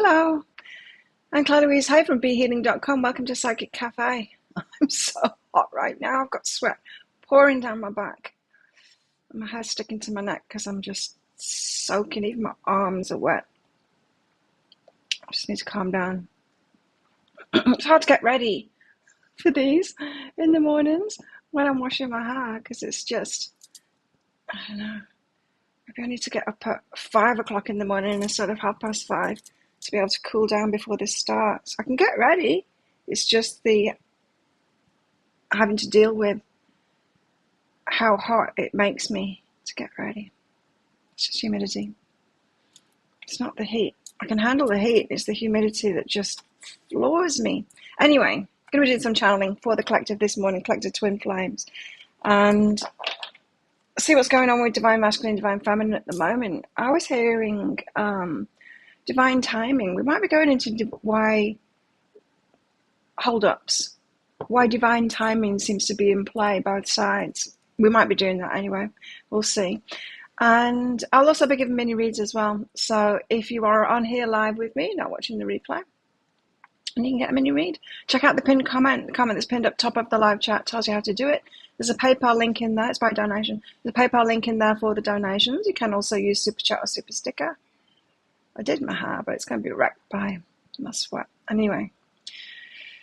Hello, I'm Claire Louise. Hi from BeHealing.com. Welcome to Psychic Cafe. I'm so hot right now. I've got sweat pouring down my back. And my hair's sticking to my neck because I'm just soaking. Even my arms are wet. I just need to calm down. It's hard to get ready for these in the mornings when I'm washing my hair because it's just, I don't know. Maybe I need to get up at 5 o'clock in the morning instead of 5:30 to be able to cool down before this starts. I can get ready. It's just the having to deal with how hot it makes me to get ready. It's just humidity. It's not the heat. I can handle the heat. It's the humidity that just floors me. Anyway, I'm going to be doing some channeling for the collective this morning, Collective Twin Flames, and see what's going on with Divine Masculine, Divine Feminine at the moment. I was hearing divine timing. We might be going into why hold-ups, why divine timing seems to be in play, both sides. We might be doing that anyway. We'll see. And I'll also be giving mini reads as well. So if you are on here live with me, not watching the replay, and you can get a mini read, check out the pinned comment. The comment that's pinned up top of the live chat tells you how to do it. There's a PayPal link in there. It's by donation. There's a PayPal link in there for the donations. You can also use Super Chat or Super Sticker. I did my hair, but it's going to be wrecked by my sweat. Anyway,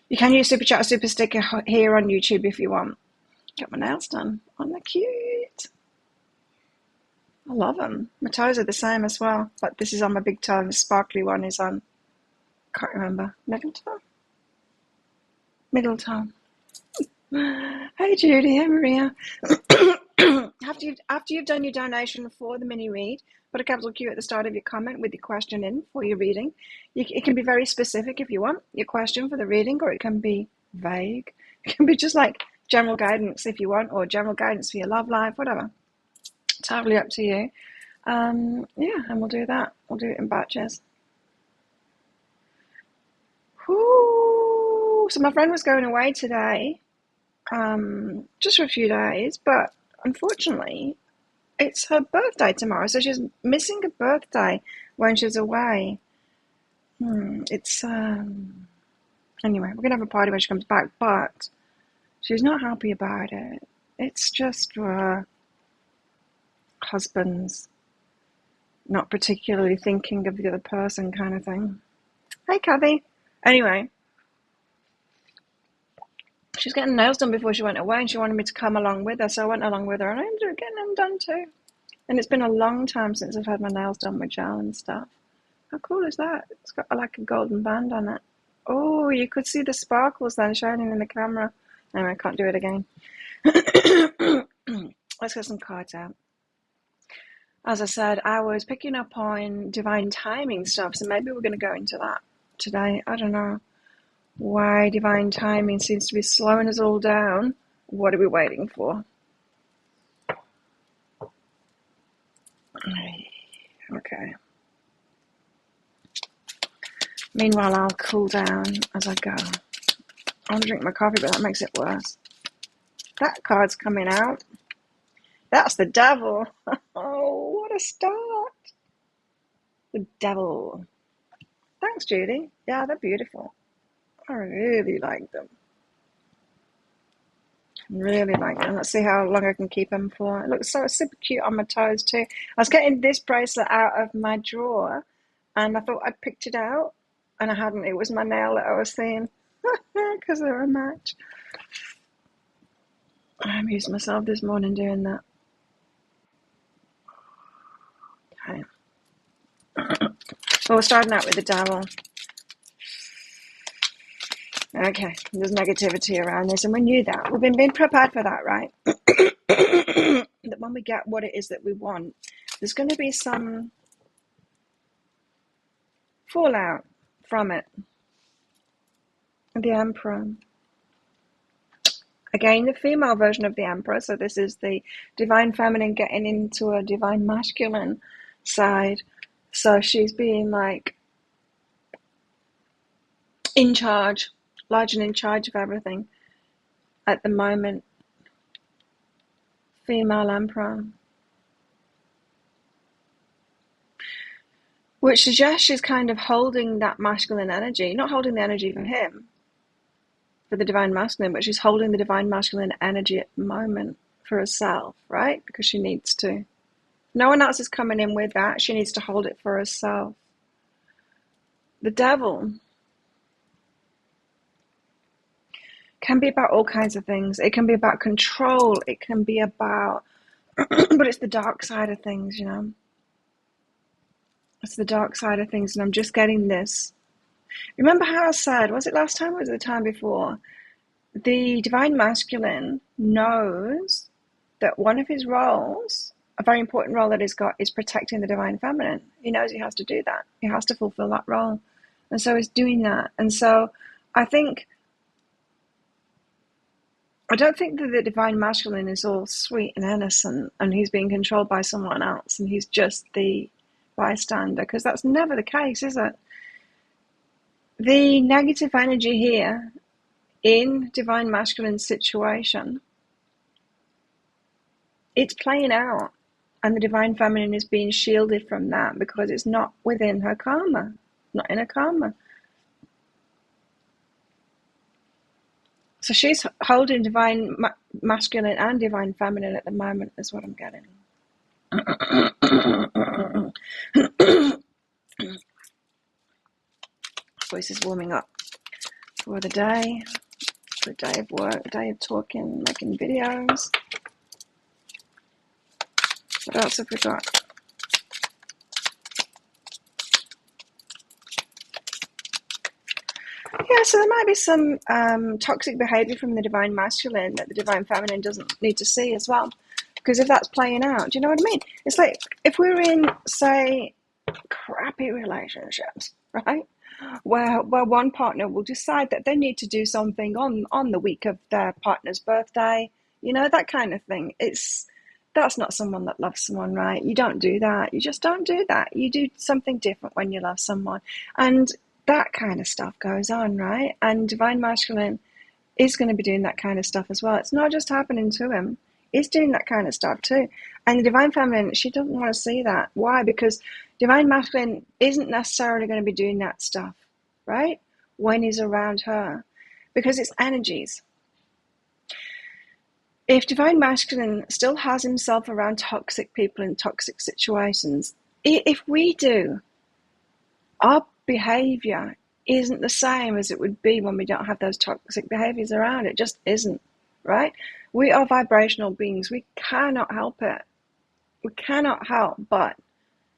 you can use Super Chat or Super Sticker here on YouTube if you want. Got my nails done. Aren't they cute? I love them. My toes are the same as well, but this is on my big toe and the sparkly one is on, can't remember, middle toe? Middle toe. Hey Judy, hey Maria. After you've done your donation for the mini read, put a capital Q at the start of your comment with your question in for your reading. It can be very specific if you want your question for the reading, or it can be vague. It can be just like general guidance if you want, or general guidance for your love life, whatever. Totally up to you. Yeah, and we'll do that. We'll do it in batches. Whoo! So my friend was going away today, just for a few days, but unfortunately, it's her birthday tomorrow, so she's missing a birthday when she's away. It's anyway, we're gonna have a party when she comes back, but she's not happy about it. It's just husbands not particularly thinking of the other person kind of thing. Hey, Kathy. Anyway, she was getting nails done before she went away, and she wanted me to come along with her, so I went along with her, and I ended up getting them done too. And it's been a long time since I've had my nails done with gel and stuff. How cool is that? It's got like a golden band on it. Oh, you could see the sparkles then shining in the camera. Anyway, I can't do it again. Let's get some cards out. As I said, I was picking up on divine timing stuff, so maybe we're going to go into that today. I don't know why divine timing seems to be slowing us all down. What are we waiting for? Okay. Meanwhile, I'll cool down as I go. I want to drink my coffee, but that makes it worse. That card's coming out. That's the devil. Oh, what a start. The devil. Thanks, Judy. Yeah, they're beautiful. I really like them. Really like them. Let's see how long I can keep them for. It looks so super cute on my toes too. I was getting this bracelet out of my drawer, and I thought I'd picked it out, and I hadn't. It was my nail that I was seeing because they're a match. I amused myself this morning doing that. Okay. Well, we're starting out with the devil. Okay, there's negativity around this, and we knew that. We've been being prepared for that, right? That when we get what it is that we want, there's going to be some fallout from it. The Emperor. Again, the female version of the Emperor, so this is the divine feminine getting into a divine masculine side. So she's being like in charge, large and in charge of everything at the moment. Female Emperor. which suggests she's kind of holding that masculine energy, not holding the energy for him, for the divine masculine, but she's holding the divine masculine energy at the moment for herself, right? Because she needs to. No one else is coming in with that. She needs to hold it for herself. The devil can be about all kinds of things. It can be about control. It can be about, but it's the dark side of things, you know. It's the dark side of things, and I'm just getting this. Remember how I said, was it last time or was it the time before? The divine masculine knows that one of his roles, a very important role that he's got, is protecting the divine feminine. He knows he has to do that. He has to fulfill that role. And so he's doing that. And so I don't think that the divine masculine is all sweet and innocent and he's being controlled by someone else and he's just the bystander, because that's never the case, is it? The negative energy here in divine masculine situation, it's playing out, and the divine feminine is being shielded from that because it's not within her karma, not in her karma. So she's holding divine masculine and divine feminine at the moment, is what I'm getting. Voice is warming up for the day of work, a day of talking, making videos. What else have we got? Yeah, so there might be some toxic behavior from the divine masculine that the divine feminine doesn't need to see as well. Because if that's playing out, do you know what I mean? It's like if we're in, say, crappy relationships, right? Where one partner will decide that they need to do something on the week of their partner's birthday, you know, that kind of thing. That's not someone that loves someone, right? You don't do that. You just don't do that. You do something different when you love someone. And that kind of stuff goes on, right? And divine masculine is going to be doing that kind of stuff as well. It's not just happening to him. He's doing that kind of stuff too. And the divine feminine, she doesn't want to see that. Why? Because divine masculine isn't necessarily going to be doing that stuff, right? When he's around her. Because it's energies. If divine masculine still has himself around toxic people in toxic situations, if we do, our behavior isn't the same as it would be when we don't have those toxic behaviors around. It just isn't, right? We are vibrational beings. We cannot help it. We cannot help but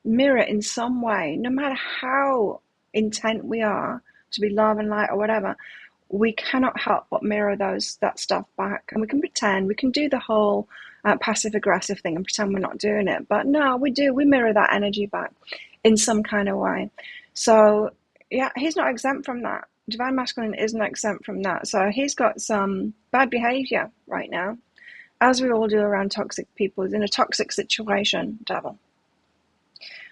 mirror in some way, no matter how intent we are to be love and light or whatever. We cannot help but mirror that stuff back. And we can pretend, we can do the whole passive aggressive thing and pretend we're not doing it. But no, we do. We mirror that energy back in some kind of way. So yeah, he's not exempt from that. Divine masculine isn't exempt from that. So he's got some bad behavior right now, as we all do around toxic people. He's in a toxic situation, devil.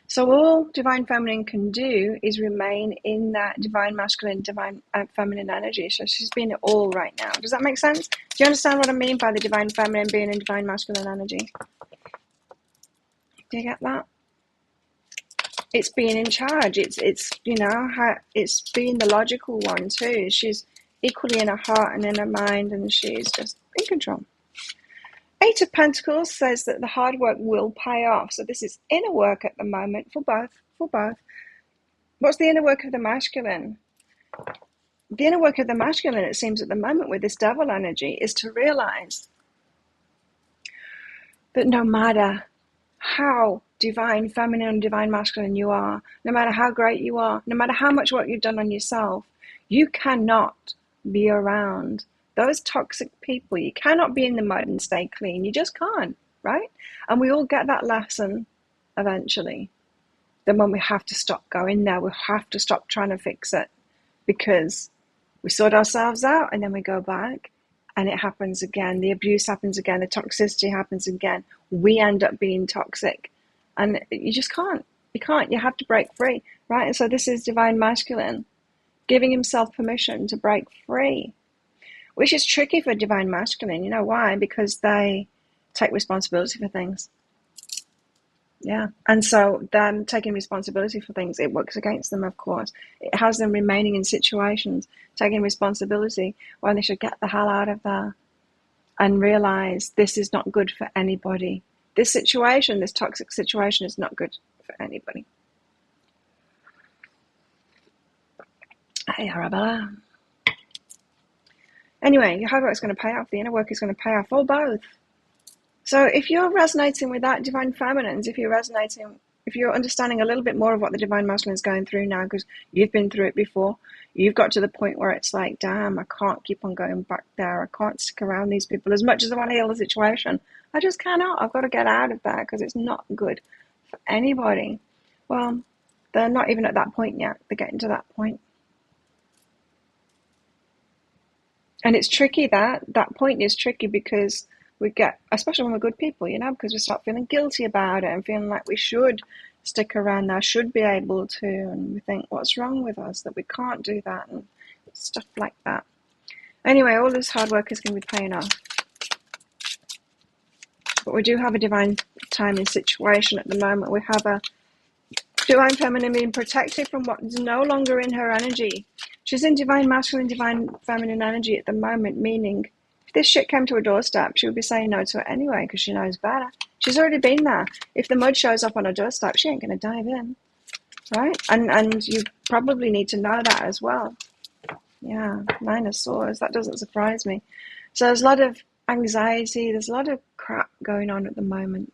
So all divine feminine can do is remain in that divine masculine, divine feminine energy. So she's being it all right now. Does that make sense? Do you understand what I mean by the divine feminine being in divine masculine energy? Do you get that? It's being in charge. It's you know, it's being the logical one too. She's equally in her heart and in her mind, and she's just in control. Eight of Pentacles says that the hard work will pay off. So this is inner work at the moment for both. What's the inner work of the masculine? The inner work of the masculine, it seems at the moment with this devil energy, is to realize that no matter how divine feminine and divine masculine you are, no matter how great you are, no matter how much work you've done on yourself, you cannot be around those toxic people. You cannot be in the mud and stay clean. You just can't, right? And we all get that lesson eventually. Then when we have to stop going there, we have to stop trying to fix it, because we sort ourselves out and then we go back and it happens again. The abuse happens again. The toxicity happens again. We end up being toxic, and you just can't. You can't. You have to break free, right? And so this is divine masculine giving himself permission to break free, which is tricky for divine masculine. You know why? Because they take responsibility for things. Yeah. And so them taking responsibility for things, it works against them, of course. It has them remaining in situations, taking responsibility when they should get the hell out of there and realize this is not good for anybody. This situation, this toxic situation, is not good for anybody. Hey, Arabella. Anyway, your hard work is going to pay off. The inner work is going to pay off, or both. So if you're resonating with that divine feminines, if you're understanding a little bit more of what the divine masculine is going through now, because you've been through it before, you've got to the point where it's like, damn, I can't keep on going back there. I can't stick around these people as much as I want to heal the situation. I just cannot. I've got to get out of there because it's not good for anybody. Well, they're not even at that point yet. They're getting to that point. And it's tricky, that point is tricky, because we get, especially when we're good people, because we start feeling guilty about it and feeling like we should stick around there, should be able to, and we think, what's wrong with us that we can't do that, and stuff like that. Anyway, all this hard work is going to be paying off. But we do have a divine timing situation at the moment. We have a divine feminine being protected from what is no longer in her energy. She's in divine masculine, divine feminine energy at the moment, meaning if this shit came to her doorstep, she would be saying no to it anyway because she knows better. She's already been there. If the mud shows up on her doorstep, she ain't going to dive in, right? And you probably need to know that as well. Yeah, 9 of Swords, that doesn't surprise me. So there's a lot of anxiety, there's a lot of crap going on at the moment,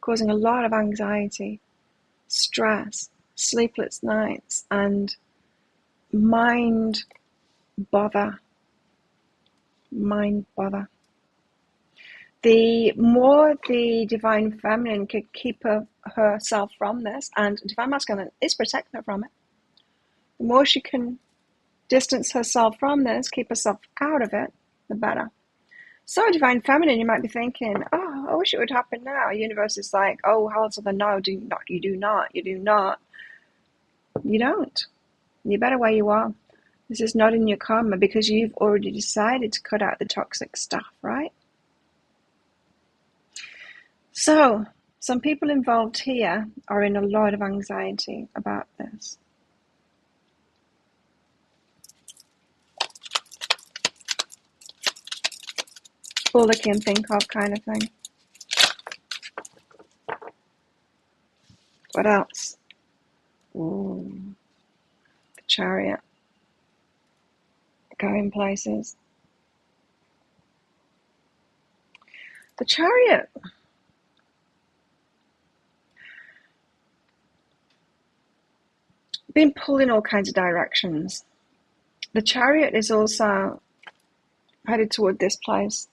causing a lot of anxiety, stress, sleepless nights, and mind bother. The more the divine feminine could keep herself from this, and divine masculine is protecting her from it, the more she can distance herself from this, keep herself out of it, the better. So divine feminine, you might be thinking, oh, I wish it would happen now. Universe is like, oh, hell to the no, you do not. You don't. You're better where you are. This is not in your karma because you've already decided to cut out the toxic stuff, right? So, some people involved here are in a lot of anxiety about this. All they can think of, kind of thing. What else? Ooh, the Chariot. Going places. The Chariot. Being pulled in all kinds of directions. The Chariot is also headed toward this place.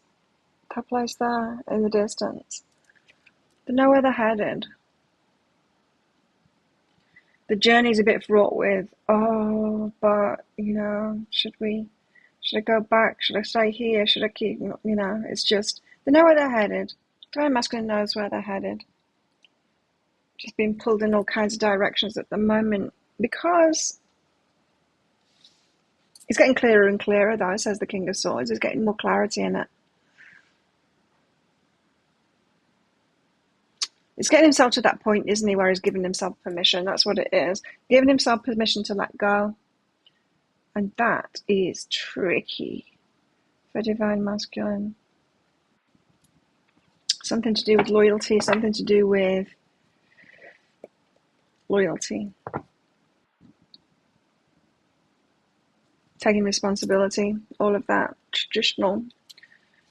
That place there in the distance. They know where they're headed. The journey's a bit fraught with, but, should I go back? Should I stay here? Should I keep, it's just, they know where they're headed. Divine masculine knows where they're headed. Just being pulled in all kinds of directions at the moment because it's getting clearer and clearer, though, says the King of Swords. There's getting more clarity in it. It's getting himself to that point, isn't he, where he's giving himself permission. That's what it is. Giving himself permission to let go. And that is tricky for divine masculine. Something to do with loyalty, something to do with loyalty. Taking responsibility, all of that.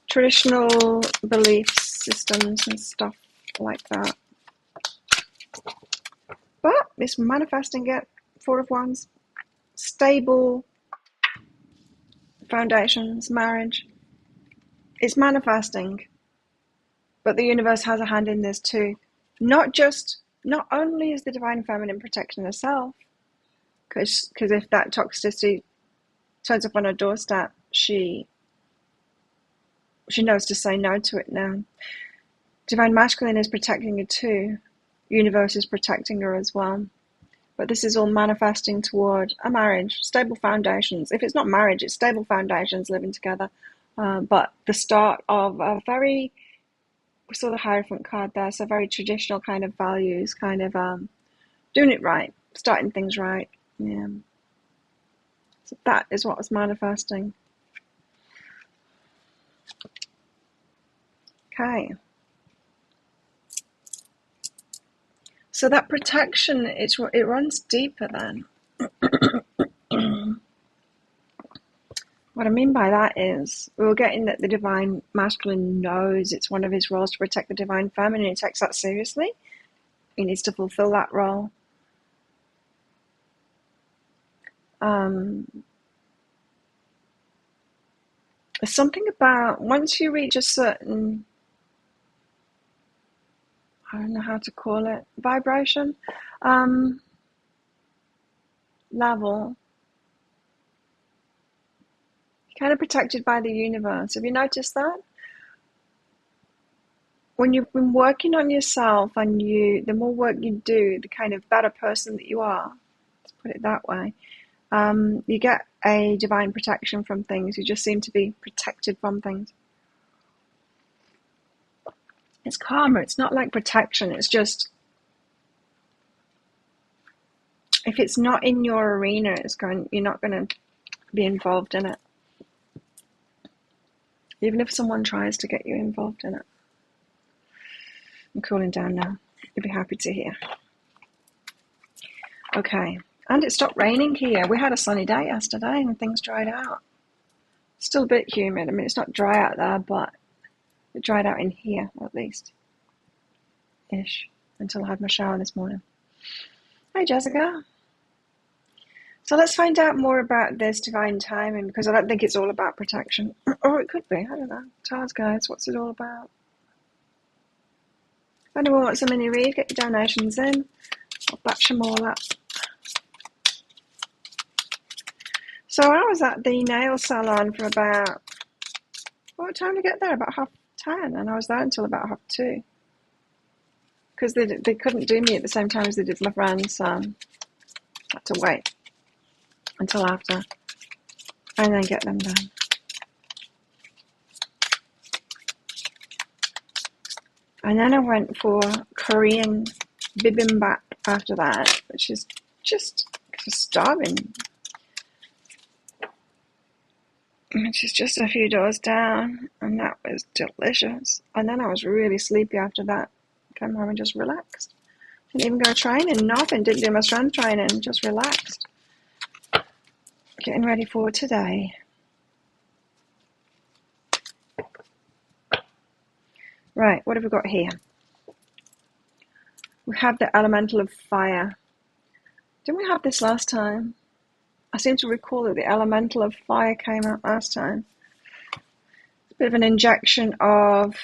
Traditional belief systems and stuff like that. But it's manifesting it. 4 of Wands. Stable foundations, marriage. It's manifesting. But the universe has a hand in this too. Not only is the divine feminine protecting herself, because if that toxicity turns up on her doorstep, she knows to say no to it now. Divine masculine is protecting her too. Universe is protecting her as well. But this is all manifesting toward a marriage, stable foundations. If it's not marriage, it's stable foundations, living together. But the start of a very We saw the Hierophant card there, so very traditional kind of values, kind of doing it right, starting things right. Yeah. So that is what was manifesting. Okay. So that protection, it runs deeper then. What I mean by that is we were getting that the divine masculine knows it's one of his roles to protect the divine feminine. He takes that seriously. He needs to fulfill that role. There's something about once you reach a certain, I don't know how to call it, vibration level, you're kind of protected by the universe. Have you noticed that? When you've been working on yourself and the more work you do, the kind of better person that you are, let's put it that way, you get a divine protection from things. You just seem to be protected from things. It's karma. It's not like protection. It's just, if it's not in your arena, you're not going to be involved in it. Even if someone tries to get you involved in it. I'm cooling down now. You'll be happy to hear. Okay. And it stopped raining here. We had a sunny day yesterday and things dried out. Still a bit humid. I mean, it's not dry out there, but it dried out in here, at least. Ish. Until I had my shower this morning. Hi, Jessica. So let's find out more about this divine timing, because I don't think it's all about protection. Or it could be. I don't know. Tell us, guys, what's it all about? If anyone wants a mini read, get your donations in. I'll batch them all up. So I was at the nail salon for about, what time to get there? About 10:30, and I was there until about 2:30. Because they couldn't do me at the same time as they did my friends, so I had to wait until after and then get them done. And then I went for Korean bibimbap after that, which is just starving. Which is just a few doors down, and that was delicious. And then I was really sleepy after that. Came home and just relaxed. Didn't even go training, nothing. Didn't do my strength training, just relaxed. Getting ready for today. Right, what have we got here? We have the elemental of fire. Didn't we have this last time? I seem to recall that the elemental of fire came out last time. It's a bit of an injection of,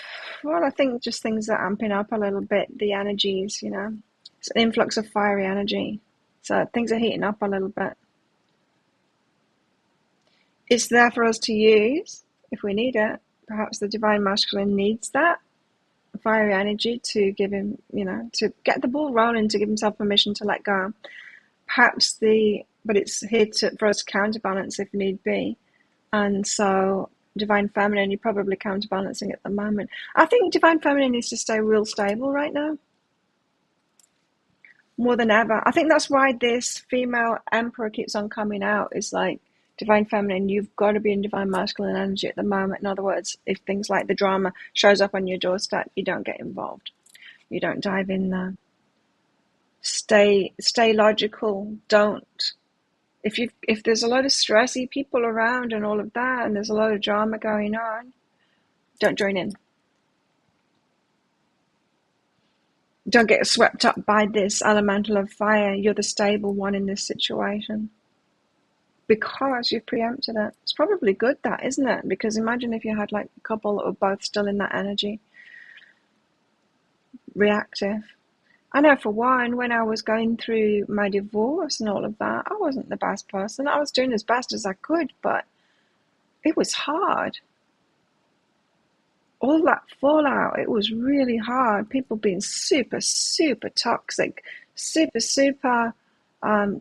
well, I think just things that are amping up a little bit, the energies, you know. It's an influx of fiery energy. So things are heating up a little bit. It's there for us to use if we need it. Perhaps the divine masculine needs that fiery energy to give him, you know, to get the ball rolling, to give himself permission to let go. Perhaps but it's here for us to counterbalance if need be. And so divine feminine, you're probably counterbalancing at the moment. I think divine feminine needs to stay real stable right now. More than ever. I think that's why this female emperor keeps on coming out. It's like, divine feminine, you've got to be in divine masculine energy at the moment. In other words, if things like the drama shows up on your doorstep, you don't get involved. You don't dive in there. Stay logical. Don't. If there's a lot of stressy people around and all of that, and there's a lot of drama going on, don't join in. Don't get swept up by this elemental of fire. You're the stable one in this situation. Because you've preempted it. It's probably good, that, isn't it? Because imagine if you had like a couple that were both still in that energy. Reactive. I know for one, when I was going through my divorce and all of that, I wasn't the best person. I was doing as best as I could, but it was hard. All that fallout, it was really hard. People being super, super toxic, super,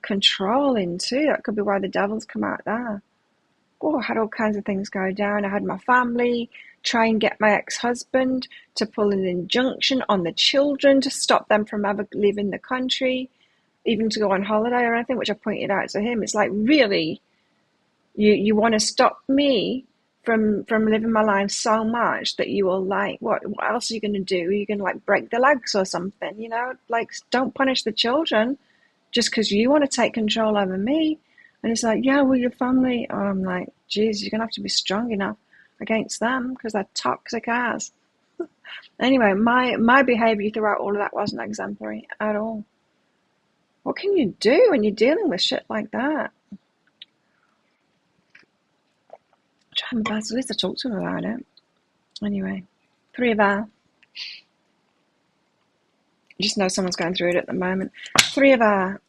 controlling too. That could be why the devil's come out there. I had all kinds of things go down. I had my family try and get my ex-husband to pull an injunction on the children to stop them from ever leaving the country, even to go on holiday or anything, which I pointed out to him. It's like, really, you want to stop me from living my life so much that you will, like, what else are you going to do? Are you going to, like, break the legs or something? You know, like, don't punish the children just because you want to take control over me. And it's like, yeah, well, your family. Oh, I'm like, geez, you're going to have to be strong enough against them because they're toxic as. Anyway, my behaviour throughout all of that wasn't exemplary at all. What can you do when you're dealing with shit like that? Try my best at least to talk to him about it. Anyway, 3 of our. Just know someone's going through it at the moment. 3 of our.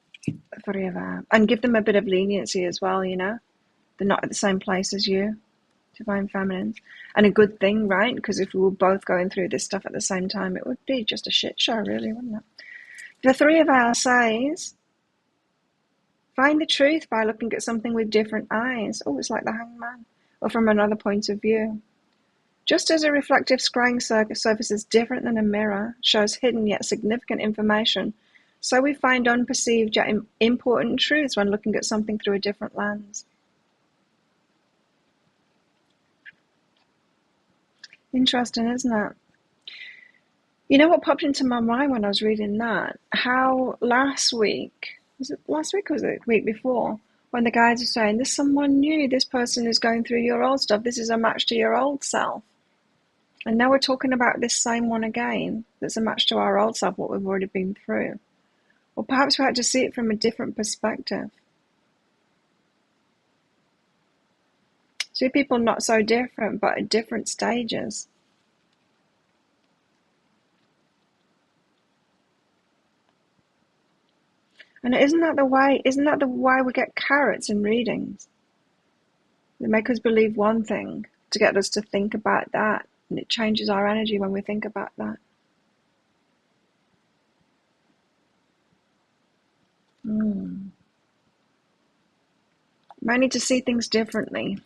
And give them a bit of leniency as well, you know? They're not at the same place as you, divine feminines. And a good thing, right? Because if we were both going through this stuff at the same time, it would be just a shit show, really, wouldn't it? The 3 of our says, find the truth by looking at something with different eyes. Oh, it's like the hangman. Or from another point of view. Just as a reflective scrying surface is different than a mirror, shows hidden yet significant information, so we find unperceived yet important truths when looking at something through a different lens. Interesting, isn't it? You know what popped into my mind when I was reading that? How last week, was it last week or was it the week before, when the guys are saying, there's someone new, this person is going through your old stuff, this is a match to your old self. And now we're talking about this same one again, that's a match to our old self, what we've already been through. Or perhaps we had to see it from a different perspective. See people not so different, but at different stages. And isn't that the way we get carrots in readings? They make us believe one thing to get us to think about that. And it changes our energy when we think about that. Might need to see things differently,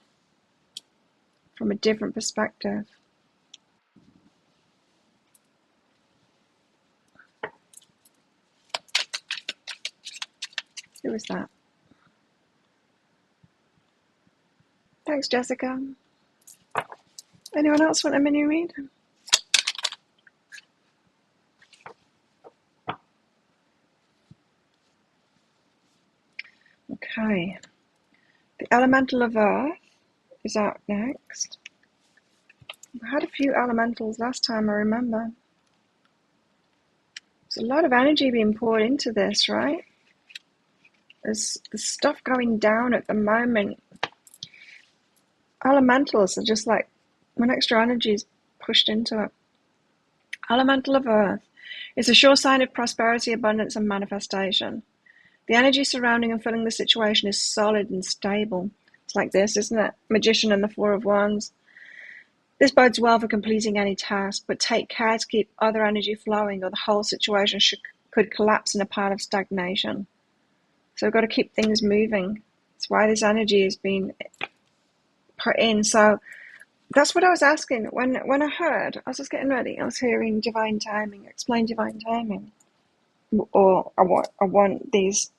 from a different perspective. Who was that? Thanks, Jessica. Anyone else want a mini read? Okay. The Elemental of Earth is out next. I had a few elementals last time, I remember. There's a lot of energy being poured into this, right? There's stuff going down at the moment. Elementals are just like when extra energy is pushed into it. Elemental of Earth is a sure sign of prosperity, abundance, and manifestation. The energy surrounding and filling the situation is solid and stable. It's like this, isn't it? Magician and the 4 of Wands. This bodes well for completing any task, but take care to keep other energy flowing or the whole situation could collapse in a pile of stagnation. So we've got to keep things moving. That's why this energy is being put in. So that's what I was asking. When I heard, I was just getting ready, I was hearing divine timing, explain divine timing. Or I want this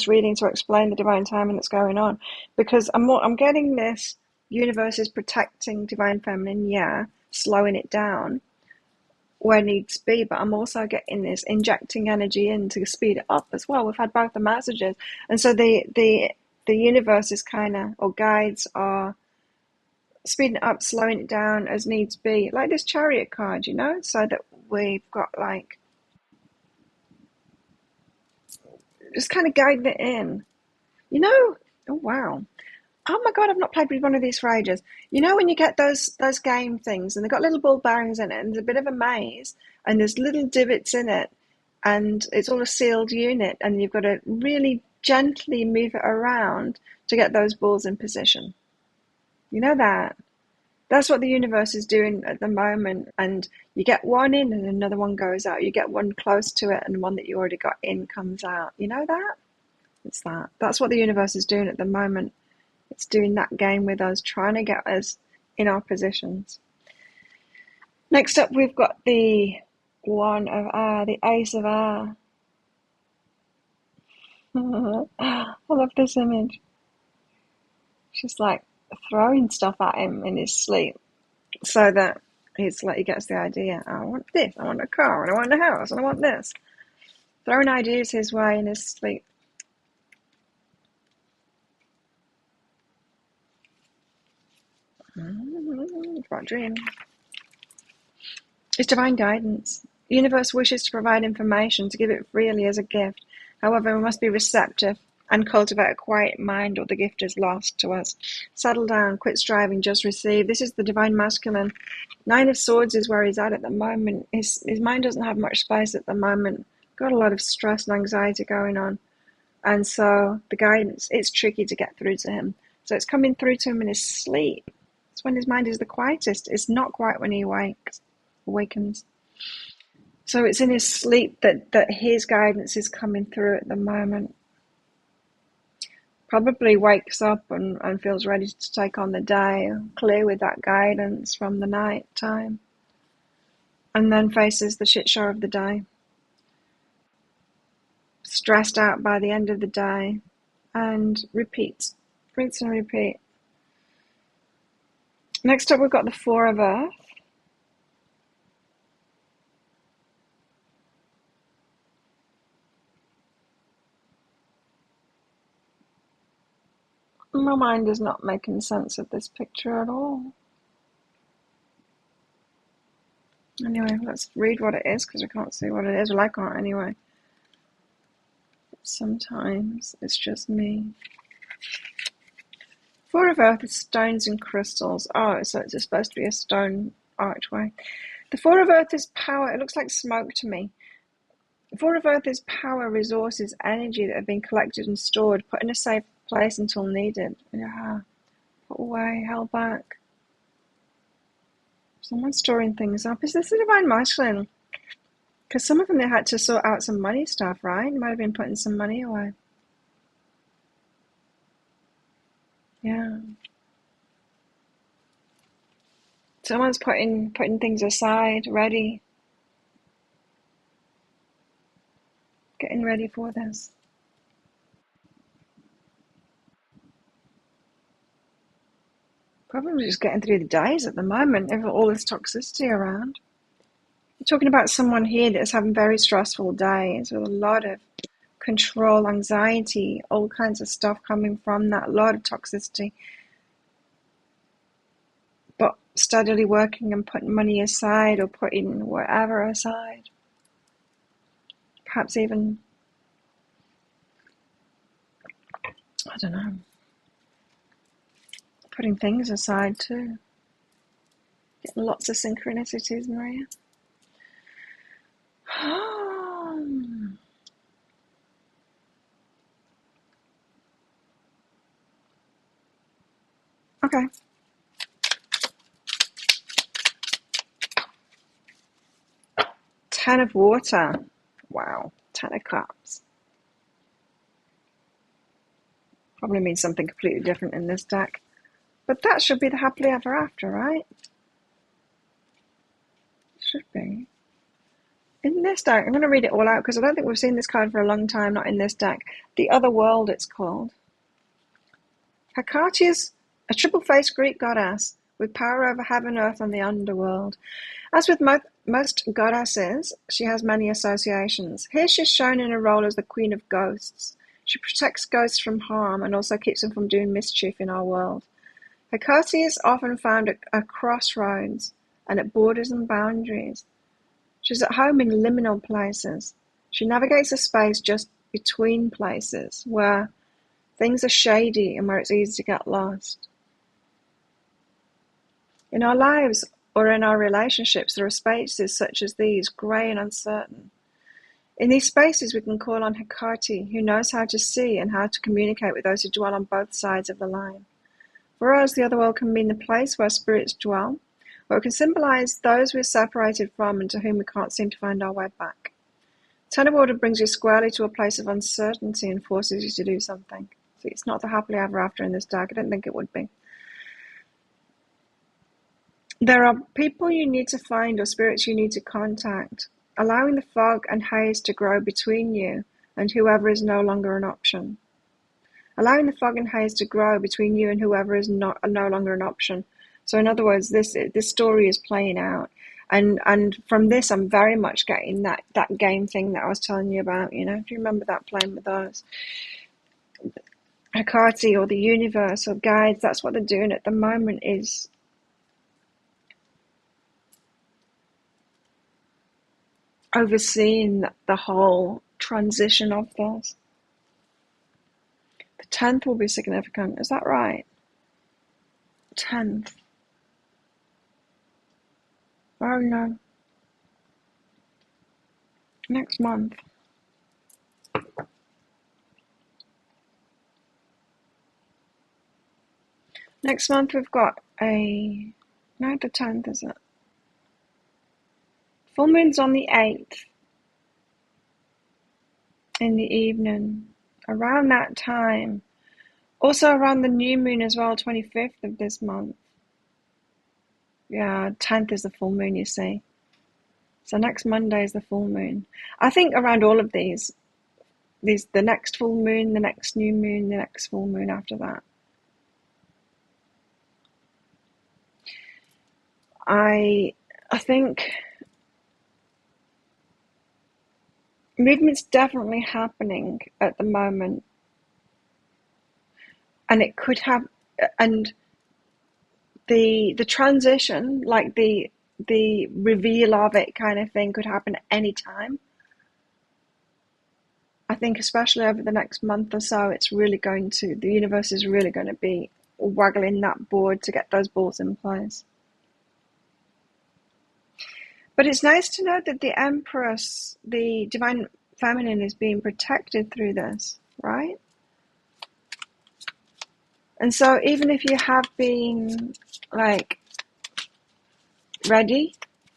reading to explain the divine timing that's going on. Because I'm getting this, universe is protecting divine feminine, yeah, slowing it down where it needs to be, but I'm also getting this injecting energy in to speed it up as well. We've had both the messages, and so the universe is kind of, or guides are speeding it up, slowing it down as needs be, like this Chariot card, you know, so that we've got like just kind of guiding it in, you know. Oh wow. Oh my God, I've not played with one of these for ages. You know when you get those game things and they've got little ball bearings in it and there's a bit of a maze and there's little divots in it and it's all a sealed unit and you've got to really gently move it around to get those balls in position. You know that? That's what the universe is doing at the moment, and you get one in and another one goes out. You get one close to it and one that you already got in comes out. You know that? It's that. That's what the universe is doing at the moment. It's doing that game with us, trying to get us in our positions. Next up, we've got the One of Air, the Ace of Air. I love this image. She's like throwing stuff at him in his sleep so that he's like, he gets the idea. I want this, I want a car, and I want a house, and I want this. Throwing ideas his way in his sleep. What dream? It's divine guidance. The universe wishes to provide information, to give it freely as a gift. However, we must be receptive and cultivate a quiet mind, or the gift is lost to us. Settle down, quit striving, just receive. This is the divine masculine. 9 of Swords is where he's at the moment. His mind doesn't have much space at the moment. Got a lot of stress and anxiety going on. And so the guidance, it's tricky to get through to him. So it's coming through to him in his sleep. It's when his mind is the quietest. It's not quite when he awakens. So it's in his sleep that his guidance is coming through at the moment. Probably wakes up and feels ready to take on the day, clear with that guidance from the night time, and then faces the shit show of the day. Stressed out by the end of the day, and repeats. Rinse and repeat. Next up, we've got the Four of Earth. My mind is not making sense of this picture at all. Anyway, let's read what it is, because I can't see what it is. Well, I can't anyway. Sometimes it's just me. Four of Earth is stones and crystals. Oh, so it's supposed to be a stone archway. The Four of Earth is power. It looks like smoke to me. The Four of Earth is power, resources, energy that have been collected and stored, put in a safe place until needed. Yeah. Put away, held back. Someone's storing things up. Is this the divine masculine? Because some of them, they had to sort out some money stuff, right? Might have been putting some money away. Yeah. Someone's putting things aside, ready. Getting ready for this. Probably just getting through the days at the moment, with all this toxicity around. You're talking about someone here that's having very stressful days with a lot of control, anxiety, all kinds of stuff coming from that, a lot of toxicity. But steadily working and putting money aside, or putting whatever aside. Perhaps even, I don't know, putting things aside too. Getting lots of synchronicities, Maria. Okay. Ten of Water. Wow. 10 of Cups. Probably means something completely different in this deck. But that should be the happily ever after, right? Should be. In this deck, I'm going to read it all out because I don't think we've seen this card for a long time, not in this deck. The Other World, it's called. Hecate is a triple-faced Greek goddess with power over heaven, earth, and the underworld. As with most goddesses, she has many associations. Here she's shown in a role as the Queen of Ghosts. She protects ghosts from harm and also keeps them from doing mischief in our world. Hecate is often found at crossroads and at borders and boundaries. She's at home in liminal places. She navigates a space just between places where things are shady and where it's easy to get lost. In our lives or in our relationships, there are spaces such as these, grey and uncertain. In these spaces, we can call on Hecate, who knows how to see and how to communicate with those who dwell on both sides of the line. For us, the other world can mean the place where spirits dwell, or it can symbolize those we're separated from and to whom we can't seem to find our way back. Ten of Water brings you squarely to a place of uncertainty and forces you to do something. It's It's not the happily ever after in this deck. I don't think it would be. There are people you need to find or spirits you need to contact, allowing the fog and haze to grow between you and whoever is no longer an option. Allowing the fog and haze to grow between you and whoever is no longer an option. So in other words, this story is playing out. And from this, I'm very much getting that game thing that I was telling you about. You know, do you remember that, playing with those? Hecate or the universe or guides, that's what they're doing at the moment, is overseeing the whole transition of this. The 10th will be significant, is that right? 10th. Oh no. Next month. Next month we've got no, the 10th, is it? Full moon's on the 8th in the evening, around that time. Also around the new moon as well, 25th of this month. Yeah, 10th is the full moon, you see. So next Monday is the full moon. I think around all of these, the next full moon, the next new moon, the next full moon after that. I think movement's definitely happening at the moment, and it could have, and the transition, like the reveal of it kind of thing, could happen at any time. I think especially over the next month or so, the universe is really going to be waggling that board to get those balls in place. But it's nice to know that the Empress, the Divine Feminine, is being protected through this, right? And so even if you have been like ready,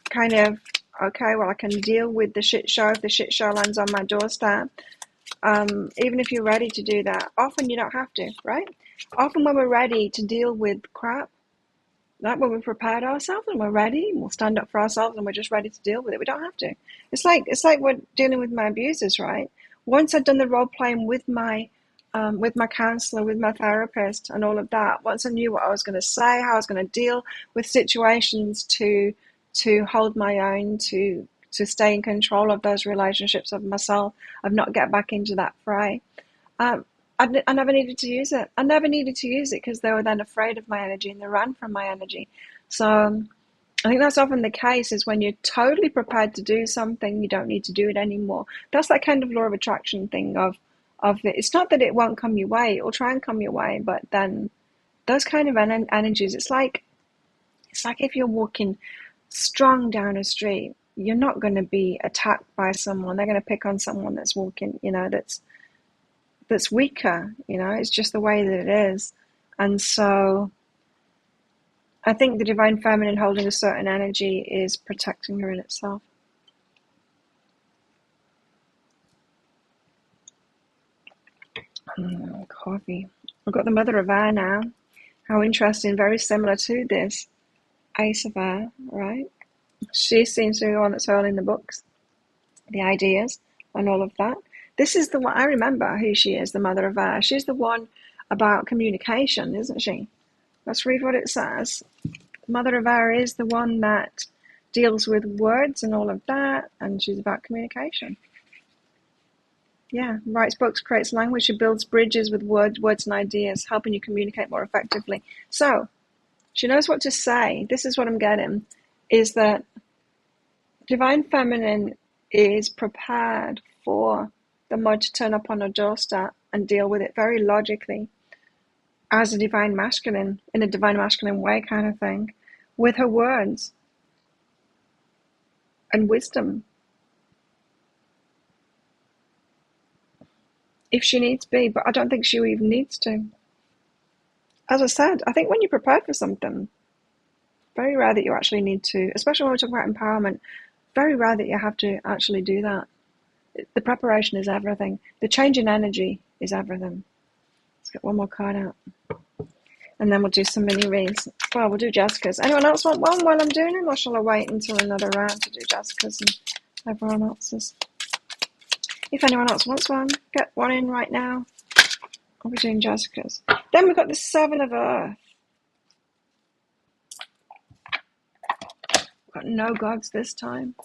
kind of, okay, well, I can deal with the shit show if the shit show lands on my doorstep. Even if you're ready to do that, often you don't have to, right? Often when we're ready to deal with crap, like when we've prepared ourselves and we're ready, and we'll stand up for ourselves and we're just ready to deal with it. We don't have to. It's like we're dealing with my abusers, right? Once I'd done the role playing with my counselor, with my therapist, and all of that, once I knew what I was going to say, how I was going to deal with situations to hold my own, to stay in control of those relationships, of myself, of not get back into that fray. I never needed to use it. I never needed to use it because they were then afraid of my energy and they ran from my energy. So I think that's often the case, is when you're totally prepared to do something, you don't need to do it anymore. That's that kind of law of attraction thing of it. It's not that it won't come your way. It will try and come your way, but then those kind of energies, it's like if you're walking strong down a street, you're not going to be attacked by someone. They're going to pick on someone that's walking, that's weaker, it's just the way that it is. And so I think the Divine Feminine holding a certain energy is protecting her in itself. Coffee. I've got the Mother of Air now. How interesting, very similar to this Ace of Air, right? She seems to be the one that's holding the books, the ideas, and all of that. This is the one, I remember who she is, the Mother of Air. She's the one about communication, isn't she? Let's read what it says. Mother of Air is the one that deals with words and all of that, and she's about communication. Yeah, writes books, creates language, she builds bridges with words and ideas, helping you communicate more effectively. So, she knows what to say. This is what I'm getting, is that Divine Feminine is prepared for the mud to turn up on her doorstep and deal with it very logically as a Divine Masculine, in a Divine Masculine way kind of thing, with her words and wisdom. If she needs to be, but I don't think she even needs to. As I said, I think when you're prepared for something, very rare that you actually need to, especially when we talk about empowerment, very rare that you have to actually do that. The preparation is everything. The change in energy is everything. Let's get one more card out. And then we'll do some mini reads. Well, we'll do Jessica's. Anyone else want one while I'm doing them, or shall I wait until another round to do Jessica's and everyone else's? If anyone else wants one, get one in right now. I'll be doing Jessica's. Then we've got the Seven of Earth. Got no gods this time.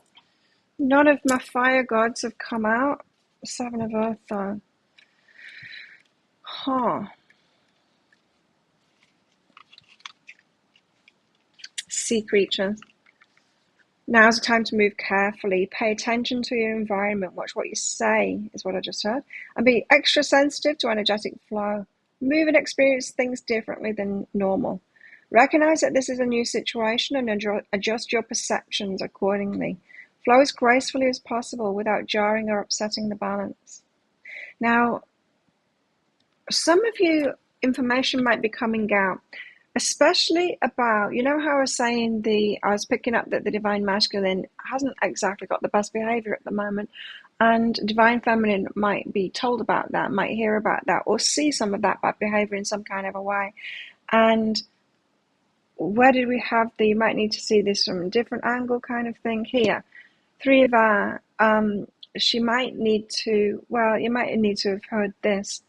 None of my fire gods have come out. Seven of Earth, though. Huh. Sea creatures. Now's the time to move carefully. Pay attention to your environment. Watch what you say, is what I just heard. And be extra sensitive to energetic flow. Move and experience things differently than normal. Recognize that this is a new situation and adjust your perceptions accordingly. Flow as gracefully as possible without jarring or upsetting the balance. Now, some of you, information might be coming out, especially about, you know how I was saying I was picking up that the Divine Masculine hasn't exactly got the best behavior at the moment, and Divine Feminine might be told about that, might hear about that, or see some of that bad behavior in some kind of a way. And where did we have you might need to see this from a different angle kind of thing here. Three of Air, she might need to, well, you might need to have heard this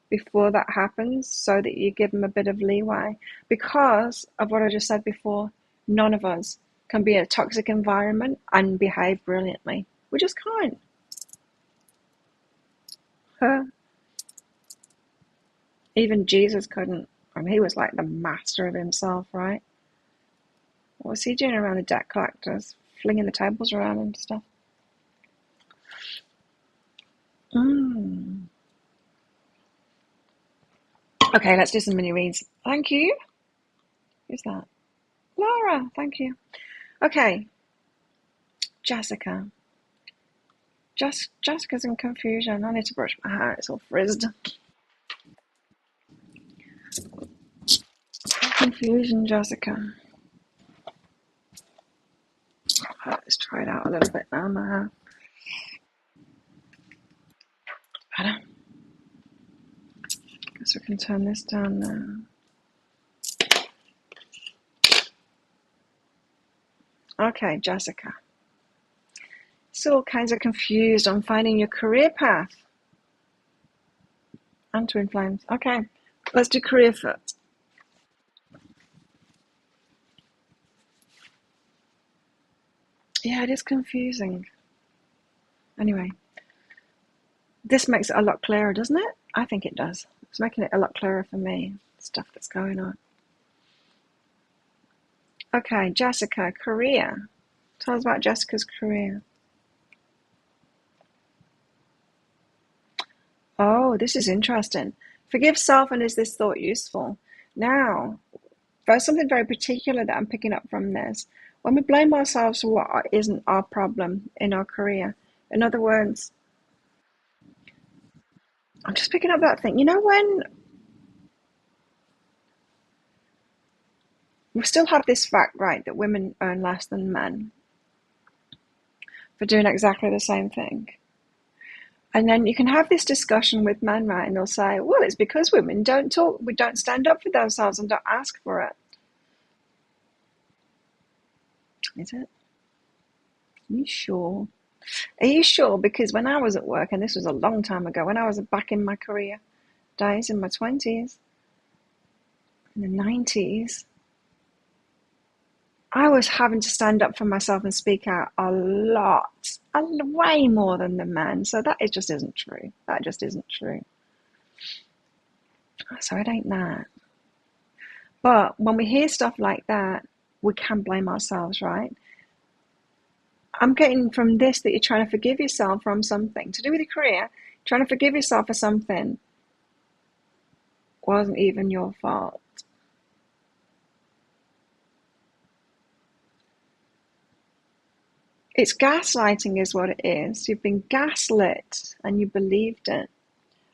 before that happens, so that you give them a bit of leeway. Because of what I just said before, none of us can be in a toxic environment and behave brilliantly. We just can't. Even Jesus couldn't. And he was like the master of himself, right? What was he doing around the debt collectors? Flinging the tables around and stuff. Okay, let's do some mini reads. Thank you. Who's that? Laura, thank you. Okay. Jessica. Jessica's in confusion. I need to brush my hair. It's all frizzed. Confusion, Jessica. Let's try it out a little bit now. My hair. Better. Guess we can turn this down now. Okay, Jessica. So all kinds of confused on finding your career path. And twin flames. Okay, let's do career first. Yeah, it is confusing. Anyway, this makes it a lot clearer, doesn't it? I think it does. It's making it a lot clearer for me, the stuff that's going on. Okay, Jessica, career. Tell us about Jessica's career. Oh, this is interesting. Forgive self, and is this thought useful? Now, there's something very particular that I'm picking up from this. When we blame ourselves for what isn't our problem in our career. In other words, I'm just picking up that thing. You know, when we still have this fact, right, that women earn less than men for doing exactly the same thing. And then you can have this discussion with men, right, and they'll say, well, it's because women don't talk, we don't stand up for themselves and don't ask for it. Is it? Are you sure? Are you sure? Because when I was at work, and this was a long time ago, when I was back in my career days, in my 20s, in the 90s, I was having to stand up for myself and speak out a lot, way more than the men. So that it just isn't true. That just isn't true. So it ain't that. But when we hear stuff like that, we can blame ourselves, right? I'm getting from this that you're trying to forgive yourself from something to do with your career. Trying to forgive yourself for something wasn't even your fault. It's gaslighting is what it is. You've been gaslit and you believed it.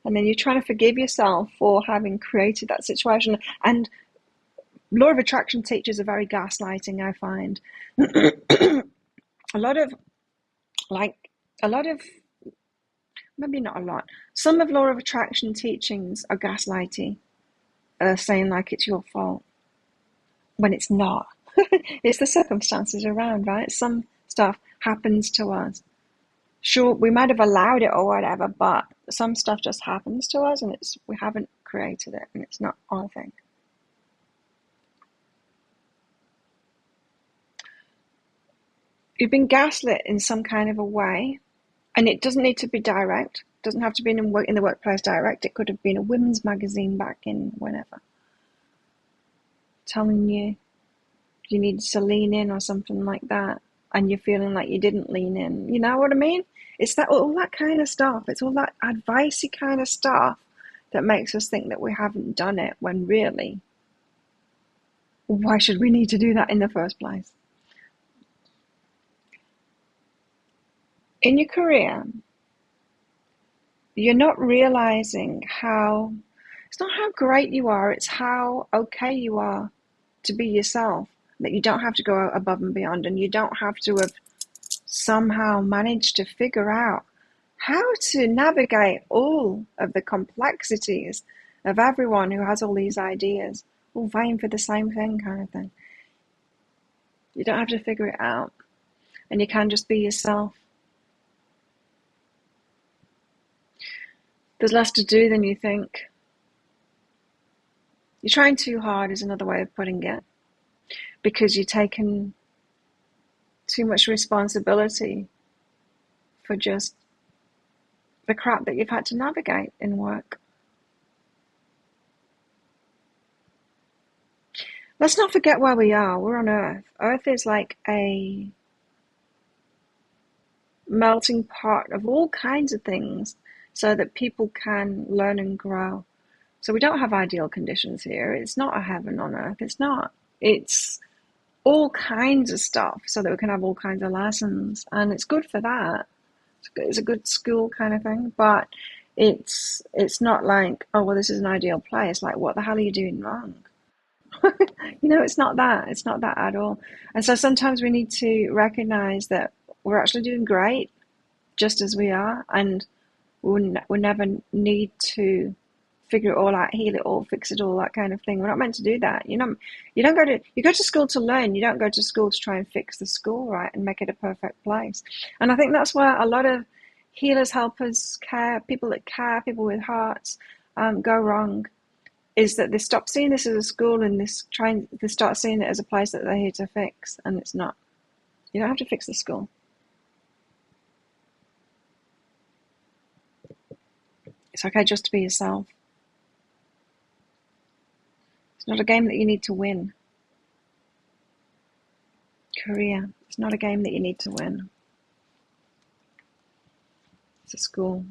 And then you're trying to forgive yourself for having created that situation. And law of attraction teachers are very gaslighting, I find. a lot of maybe not a lot. Some of law of attraction teachings are gaslighty, saying like it's your fault when it's not. It's the circumstances around, right? Some stuff happens to us. Sure, we might have allowed it or whatever, but some stuff just happens to us, and we haven't created it, and it's not our thing. You've been gaslit in some kind of a way, and it doesn't need to be direct. It doesn't have to be in the workplace direct. It could have been a women's magazine back in whenever, telling you needed to lean in or something like that, and you're feeling like you didn't lean in. You know what I mean? It's all that kind of stuff. It's all that advicey kind of stuff that makes us think that we haven't done it, when really, why should we need to do that in the first place? In your career, you're not realizing it's not how great you are, it's how okay you are to be yourself, that you don't have to go above and beyond, and you don't have to have somehow managed to figure out how to navigate all of the complexities of everyone who has all these ideas, all vying for the same thing kind of thing. You don't have to figure it out, and you can just be yourself. There's less to do than you think. You're trying too hard is another way of putting it, because you're taking too much responsibility for just the crap that you've had to navigate in work. Let's not forget where we are. We're on Earth. Earth is like a melting pot of all kinds of things so that people can learn and grow. So we don't have ideal conditions here. It's not a heaven on Earth. It's not. It's all kinds of stuff so that we can have all kinds of lessons. And it's good for that. It's a good school kind of thing. But it's not like, oh, well, this is an ideal place. Like, what the hell are you doing wrong? It's not that. It's not that at all. And so sometimes we need to recognize that we're actually doing great just as we are, and we never need to figure it all out, heal it all, fix it all, that kind of thing. We're not meant to do that. You go to school to learn. You don't go to school to try and fix the school, right, and make it a perfect place. And I think that's where a lot of healers, helpers, people with hearts go wrong, is that they stop seeing this as a school, and they start seeing it as a place that they're here to fix, and it's not. You don't have to fix the school. It's okay just to be yourself. It's not a game that you need to win. Career, it's not a game that you need to win. It's a school.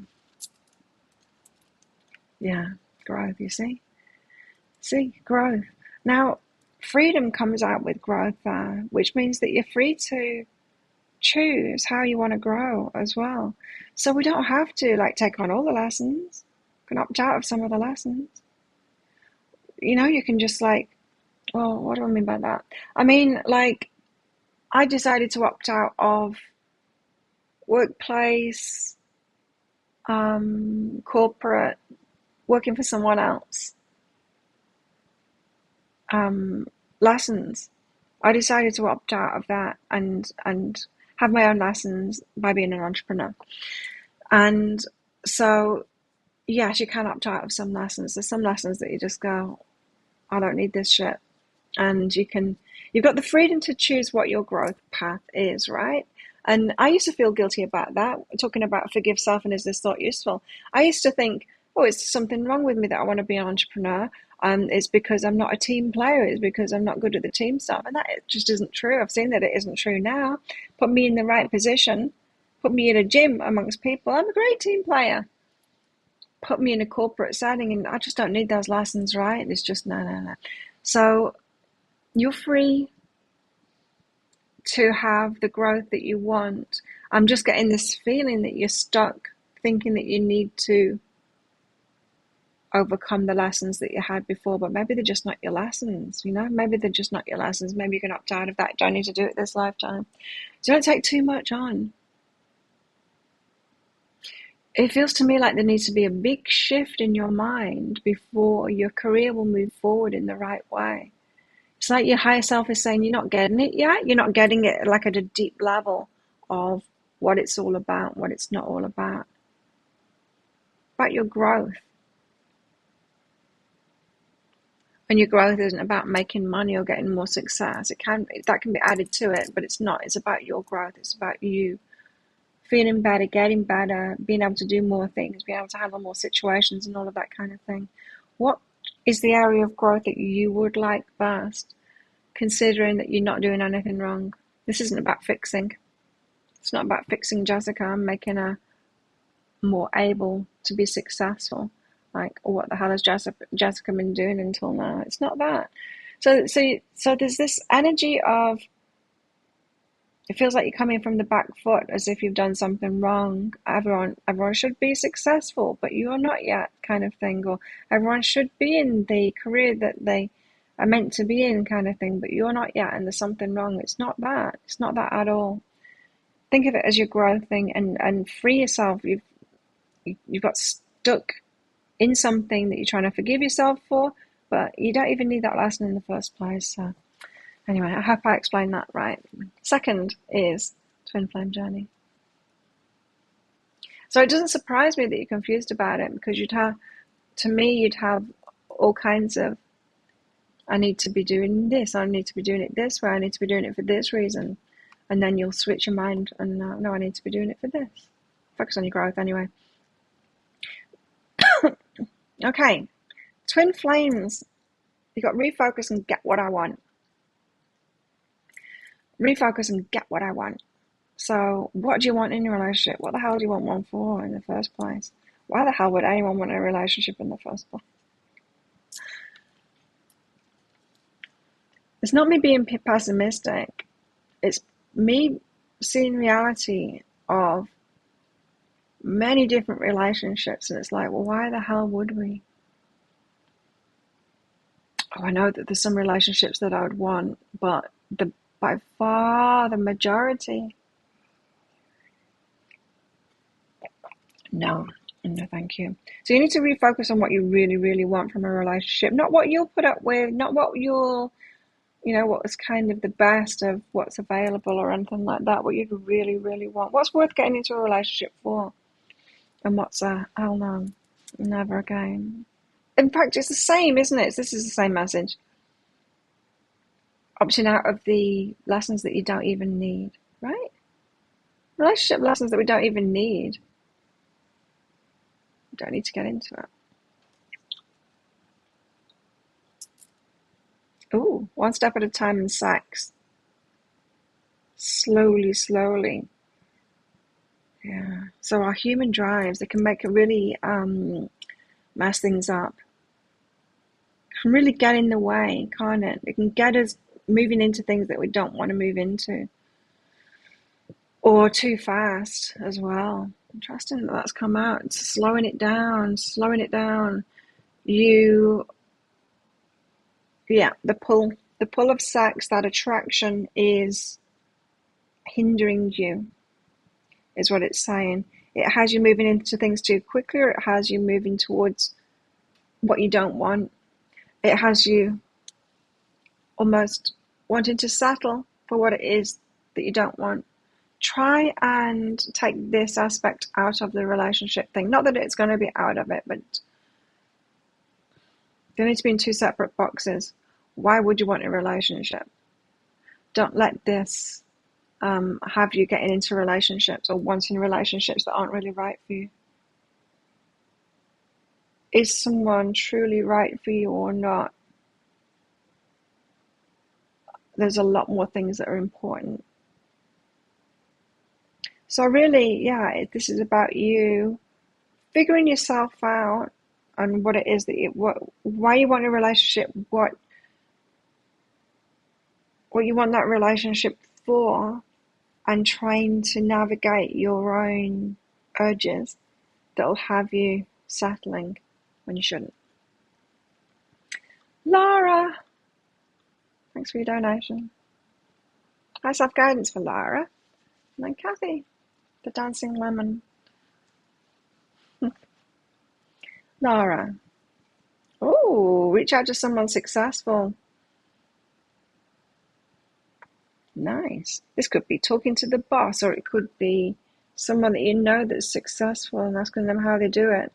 Yeah, growth, you see? Growth. Now, freedom comes out with growth there, which means that you're free to choose how you want to grow as well. So we don't have to take on all the lessons. You can opt out of some of the lessons. You can just well, what do I mean by that? I mean, I decided to opt out of workplace, corporate, working for someone else, lessons. I decided to opt out of that and have my own lessons by being an entrepreneur. And so, yes, you can opt out of some lessons. There's some lessons that you just go, I don't need this shit. And you've got the freedom to choose what your growth path is, right? And I used to feel guilty about that, talking about forgive self and is this thought useful? I used to think, oh, it's something wrong with me that I want to be an entrepreneur. It's because I'm not a team player. It's because I'm not good at the team stuff. And that just isn't true. I've seen that it isn't true now. Put me in the right position. Put me in a gym amongst people. I'm a great team player. Put me in a corporate setting and I just don't need those lessons, right? It's just no. So you're free to have the growth that you want. I'm just getting this feeling that you're stuck thinking that you need to overcome the lessons that you had before, but maybe they're just not your lessons, maybe they're just not your lessons. Maybe you can opt out of that. Don't need to do it this lifetime. So don't take too much on. it feels to me like there needs to be a big shift in your mind before your career will move forward in the right way. It's like your higher self is saying you're not getting it yet. You're not getting it like at a deep level of what it's all about, what it's not all about. About your growth. And your growth isn't about making money or getting more success. That can be added to it, but it's not. It's about your growth. It's about you feeling better, getting better, being able to do more things, being able to handle more situations and all of that kind of thing. What is the area of growth that you would like first, considering that you're not doing anything wrong? This isn't about fixing. It's not about fixing Jessica and making her more able to be successful. Like, what the hell has Jessica been doing until now? It's not that. So there's this energy of, it feels like you're coming from the back foot, as if you've done something wrong. Everyone should be successful, but you are not yet, kind of thing. Or everyone should be in the career that they are meant to be in, kind of thing, but you're not yet, and there's something wrong. It's not that. It's not that at all. Think of it as your growth thing, and free yourself. You've got stuck in something that you're trying to forgive yourself for, but you don't even need that lesson in the first place. So anyway, I hope I explained that right. Second is twin flame journey. So it doesn't surprise me that you're confused about it, because you'd have all kinds of, I need to be doing this, I need to be doing it this way, I need to be doing it for this reason. And then you'll switch your mind and no, I need to be doing it for this. Focus on your growth anyway. Okay, twin flames. You got refocus and get what I want. Refocus and get what I want. So what do you want in your relationship? What the hell do you want one for in the first place? Why the hell would anyone want a relationship in the first place? It's not me being pessimistic. It's me seeing reality of many different relationships, and it's like, well, why the hell would we? Oh, I know that there's some relationships that I would want, but by far the majority, no, thank you. So you need to refocus on what you really, really want from a relationship, not what you'll put up with, not what you'll, what was kind of the best of what's available or anything like that, what you really, really want. What's worth getting into a relationship for? And what's hell no, never again. In fact, it's the same, isn't it? This is the same message. Opting out of the lessons that you don't even need, right? Relationship lessons that we don't even need. We don't need to get into it. Ooh, one step at a time in sex. Slowly. Yeah. So our human drives, they can make it really mess things up. Can really get in the way, can't it? It can get us moving into things that we don't want to move into. Or too fast as well. Interesting that that's come out. It's slowing it down. The pull of sex, that attraction is hindering you, is what it's saying. It has you moving into things too quickly, or it has you moving towards what you don't want. It has you almost wanting to settle for what it is that you don't want. Try and take this aspect out of the relationship thing. Not that it's going to be out of it, but they need to be in two separate boxes. Why would you want a relationship? Don't let this have you getting into relationships or wanting relationships that aren't really right for you. Is someone truly right for you or not? There's a lot more things that are important. So really, this is about you figuring yourself out and what it is that why you want a relationship, what you want that relationship for, and trying to navigate your own urges that'll have you settling when you shouldn't. Laura, thanks for your donation. High self-guidance for Laura. And then Kathy, the dancing lemon. Laura. Oh, reach out to someone successful. Nice. This could be talking to the boss, or it could be someone that you know that's successful and asking them how they do it.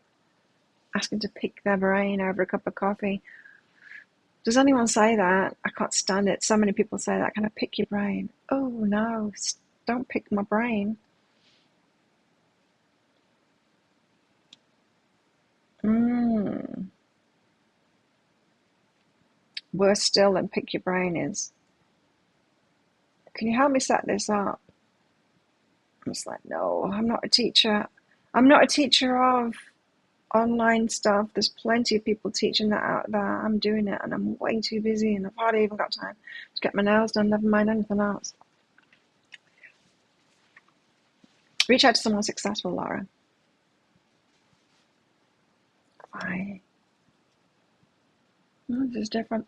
Asking to pick their brain over a cup of coffee. Does anyone say that? I can't stand it. So many people say that. Can I pick your brain? Oh, no. Don't pick my brain. Worse still than pick your brain is, can you help me set this up? I'm just like, no, I'm not a teacher. I'm not a teacher of online stuff. There's plenty of people teaching that out there. I'm doing it and I'm way too busy and I've hardly even got time to get my nails done, never mind anything else. Reach out to someone successful, Laura. Why? This is different.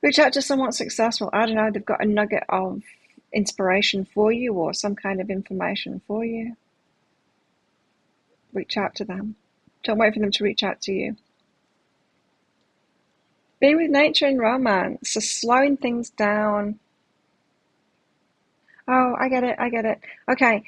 Reach out to someone successful. I don't know, they've got a nugget of inspiration for you or some kind of information for you. Reach out to them. Don't wait for them to reach out to you. Be with nature and romance. So slowing things down. Oh, I get it. Okay.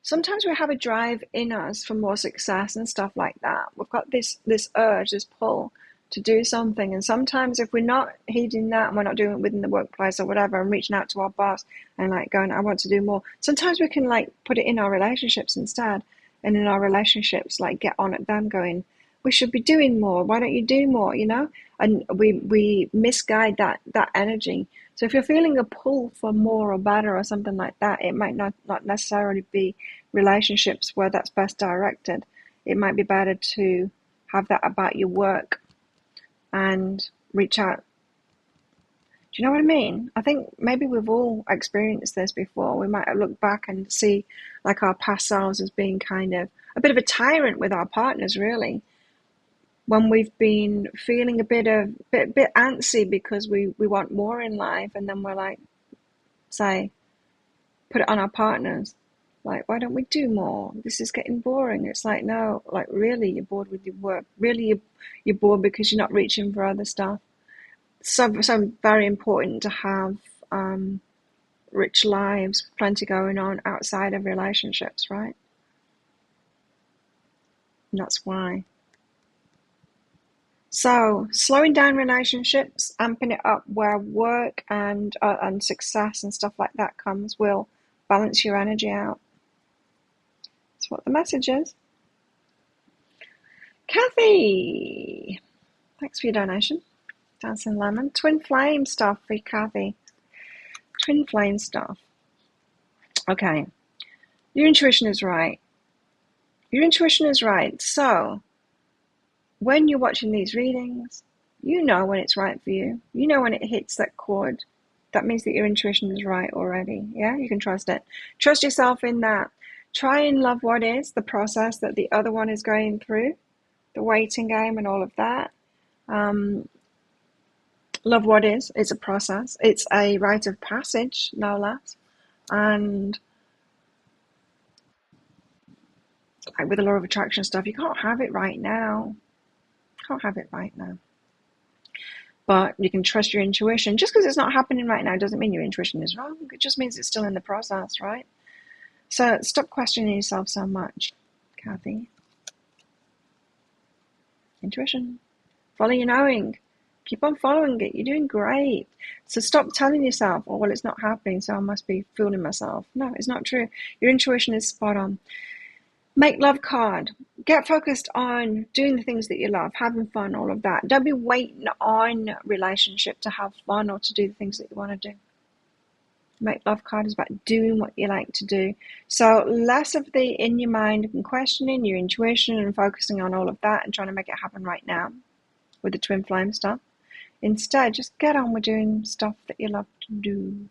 Sometimes we have a drive in us for more success and stuff like that. We've got this urge, this pull to do something. And sometimes if we're not heeding that and we're not doing it within the workplace or whatever and reaching out to our boss and like going, I want to do more. Sometimes we can like put it in our relationships instead. And in our relationships, like get on at them going, we should be doing more. Why don't you do more? You know? And we misguide that energy. So if you're feeling a pull for more or better or something like that, it might not necessarily be relationships where that's best directed. It might be better to have that about your work and reach out. Do you know what I mean? I think maybe we've all experienced this before. We might look back and see like our past selves as being kind of a bit of a tyrant with our partners, really. When we've been feeling a bit antsy because we want more in life, and then we're like, say, put it on our partners. Like, why don't we do more? This is getting boring. It's like, no, like really, you're bored with your work. Really, you're bored because you're not reaching for other stuff. So very important to have rich lives, plenty going on outside of relationships, right? And that's why. So slowing down relationships, amping it up where work and success and stuff like that comes will balance your energy out. That's what the message is. Kathy, thanks for your donation. Dancing Lemon. Twin flame stuff for Kathy. Twin flame stuff. Okay. Your intuition is right. Your intuition is right. So when you're watching these readings, you know when it's right for you. You know when it hits that chord. That means that your intuition is right already. Yeah, you can trust it. Trust yourself in that. Try and love what is, the process that the other one is going through, the waiting game and all of that. Love what is. It's a process. It's a rite of passage, no less. And like with the law of attraction stuff, you can't have it right now. Can't have it right now. But you can trust your intuition. Just because it's not happening right now doesn't mean your intuition is wrong. It just means it's still in the process, right? So stop questioning yourself so much, Kathy. Intuition. Follow your knowing. Keep on following it. You're doing great. So stop telling yourself, oh, well, it's not happening, so I must be fooling myself. No, it's not true. Your intuition is spot on. Make love card. Get focused on doing the things that you love, having fun, all of that. Don't be waiting on relationship to have fun or to do the things that you want to do. Make love card is about doing what you like to do. So less of the in your mind and questioning your intuition and focusing on all of that and trying to make it happen right now with the twin flame stuff. Instead, just get on with doing stuff that you love to do.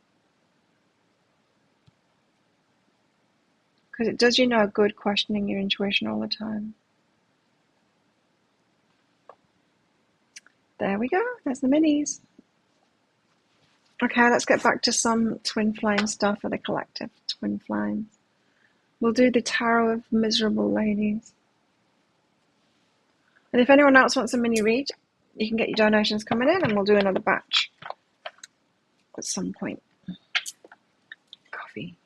Because it does you no good questioning your intuition all the time. There we go. There's the minis. Okay, let's get back to some twin flame stuff for the collective. Twin flames. We'll do the Tarot of Miserable Ladies. And if anyone else wants a mini read, you can get your donations coming in and we'll do another batch at some point. Coffee.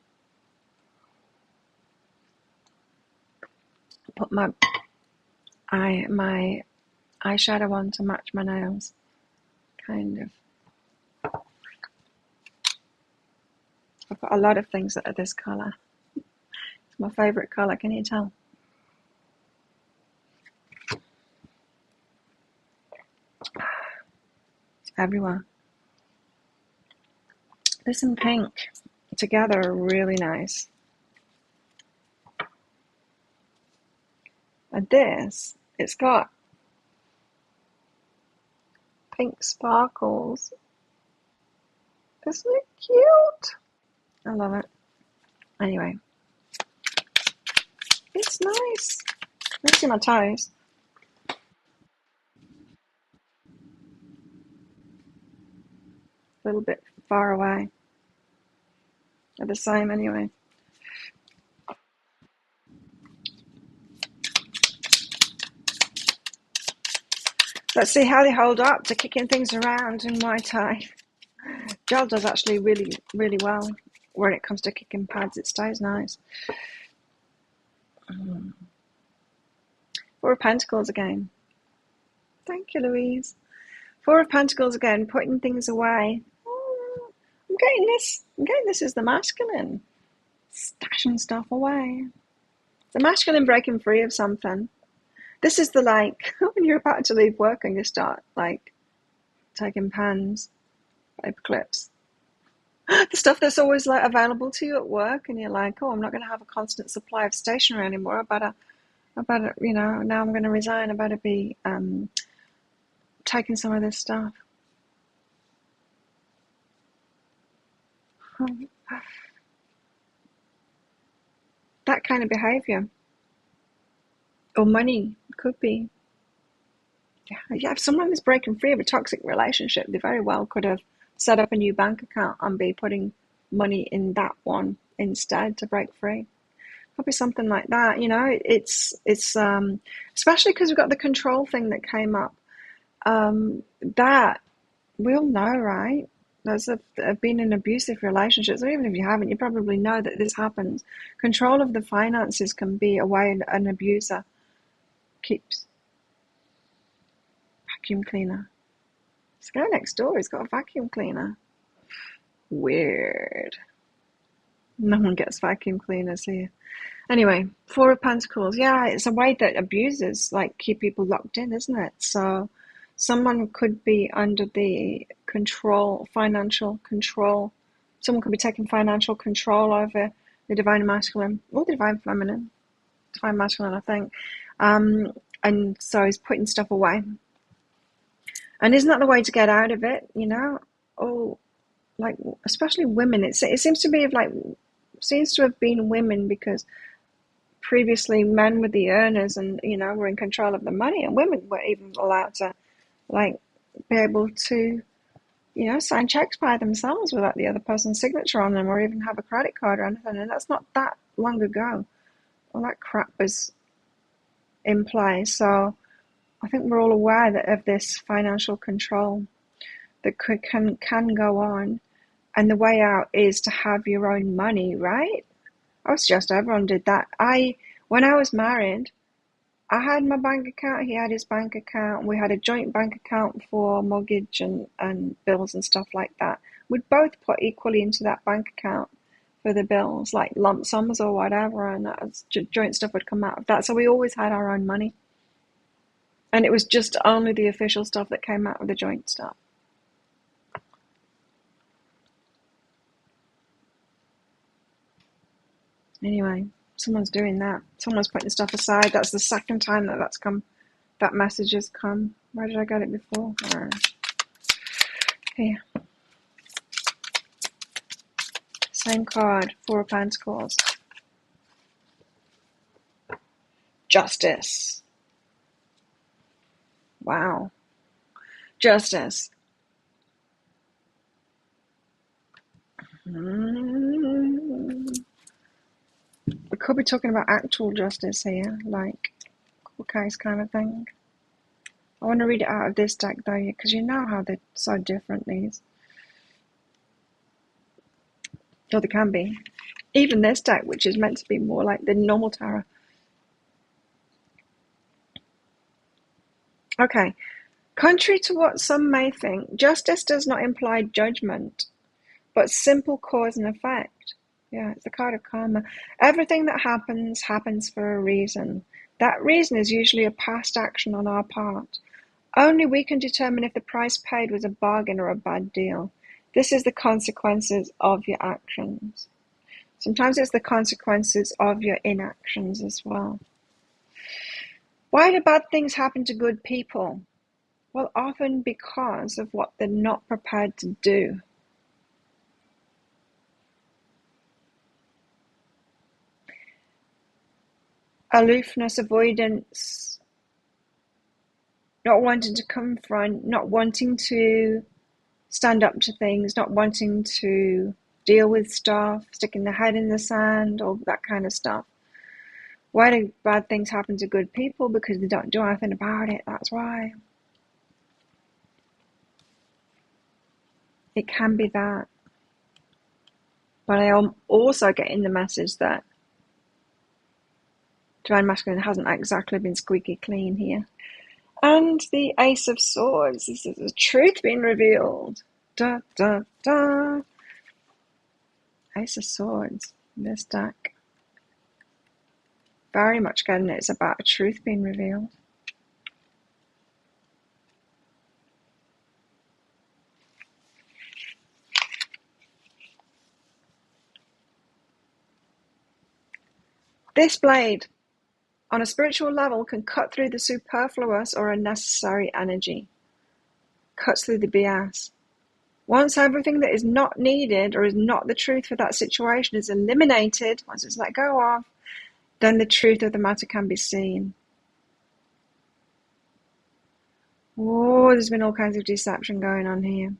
Put my eyeshadow on to match my nails. Kind of. I've got a lot of things that are this colour. It's my favourite colour, can you tell? It's everywhere. This and pink together are really nice. And this, it's got pink sparkles. Isn't it cute? I love it. Anyway, it's nice. Let me see my toes. A little bit far away. They're the same anyway. Let's see how they hold up to kicking things around in Muay Thai. Gel does actually really, really well when it comes to kicking pads. It stays nice. Four of Pentacles again. Thank you, Louise. Four of Pentacles again, putting things away. Oh, I'm getting this as the masculine. Stashing stuff away. The masculine breaking free of something. This is the like, when you're about to leave work and you start like taking pens, paper clips. The stuff that's always like available to you at work and you're like, oh, I'm not going to have a constant supply of stationery anymore. I better, you know, now I'm going to resign. I better be taking some of this stuff. That kind of behavior. Or money, could be. Yeah, if someone is breaking free of a toxic relationship, they very well could have set up a new bank account and be putting money in that one instead to break free. Could be something like that, you know. It's especially because we've got the control thing that came up. That we all know, right? Those that have been in abusive relationships, or even if you haven't, you probably know that this happens. Control of the finances can be a way an abuser keeps. Vacuum cleaner. This guy next door has got a vacuum cleaner. Weird. No one gets vacuum cleaners here. Anyway, Four of Pentacles. Yeah, it's a way that abusers like keep people locked in, isn't it? So someone could be under the control, financial control. Someone could be taking financial control over the divine masculine or the divine feminine. Divine masculine, I think. And so he's putting stuff away. And isn't that the way to get out of it, you know? Oh, like, especially women. It seems to be like, seems to have been women because previously men were the earners and, you know, were in control of the money, and women were even allowed to, like, be able to, you know, sign checks by themselves without the other person's signature on them or even have a credit card or anything. And that's not that long ago. All that crap was in play. So I think we're all aware that of this financial control that can go on, and the way out is to have your own money, right? I would suggest everyone did that. When I was married, I had my bank account, he had his bank account, we had a joint bank account for mortgage and bills and stuff like that. We'd both put equally into that bank account for the bills, like lump sums or whatever, and that was, joint stuff would come out of that. So we always had our own money. And it was just only the official stuff that came out of the joint stuff. Anyway, someone's doing that. Someone's putting stuff aside. That's the second time that message has come. Where did I get it before? Here. Same card, Four of Pentacles. Justice. Wow. Justice. could be talking about actual justice here, like court case kind of thing. I want to read it out of this deck though, because you know how they're so different, these. Or they can be. Even this deck, which is meant to be more like the normal tarot. Okay. Contrary to what some may think, justice does not imply judgment, but simple cause and effect. Yeah, it's the card of karma. Everything that happens, happens for a reason. That reason is usually a past action on our part. Only we can determine if the price paid was a bargain or a bad deal. This is the consequences of your actions. Sometimes it's the consequences of your inactions as well. Why do bad things happen to good people? Well, often because of what they're not prepared to do. Aloofness, avoidance, not wanting to confront, not wanting to stand up to things, not wanting to deal with stuff, sticking their head in the sand, all that kind of stuff. Why do bad things happen to good people? Because they don't do anything about it, that's why. It can be that. But I am also getting the message that Divine Masculine hasn't exactly been squeaky clean here. And the Ace of Swords. This is the truth being revealed. Da, da, da. Ace of Swords. This deck. Very much getting it's about a truth being revealed. This blade, on a spiritual level, can cut through the superfluous or unnecessary energy. Cuts through the BS. Once everything that is not needed or is not the truth for that situation is eliminated, once it's let go of, then the truth of the matter can be seen. Oh, there's been all kinds of deception going on here.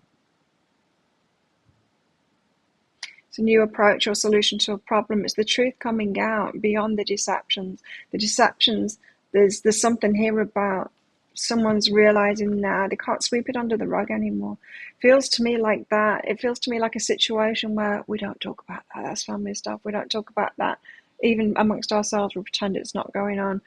It's a new approach or solution to a problem. It's the truth coming out beyond the deceptions. The deceptions, there's something here about someone's realizing now they can't sweep it under the rug anymore. Feels to me like that. It feels to me like a situation where we don't talk about that. That's family stuff. We don't talk about that. Even amongst ourselves, we pretend it's not going on.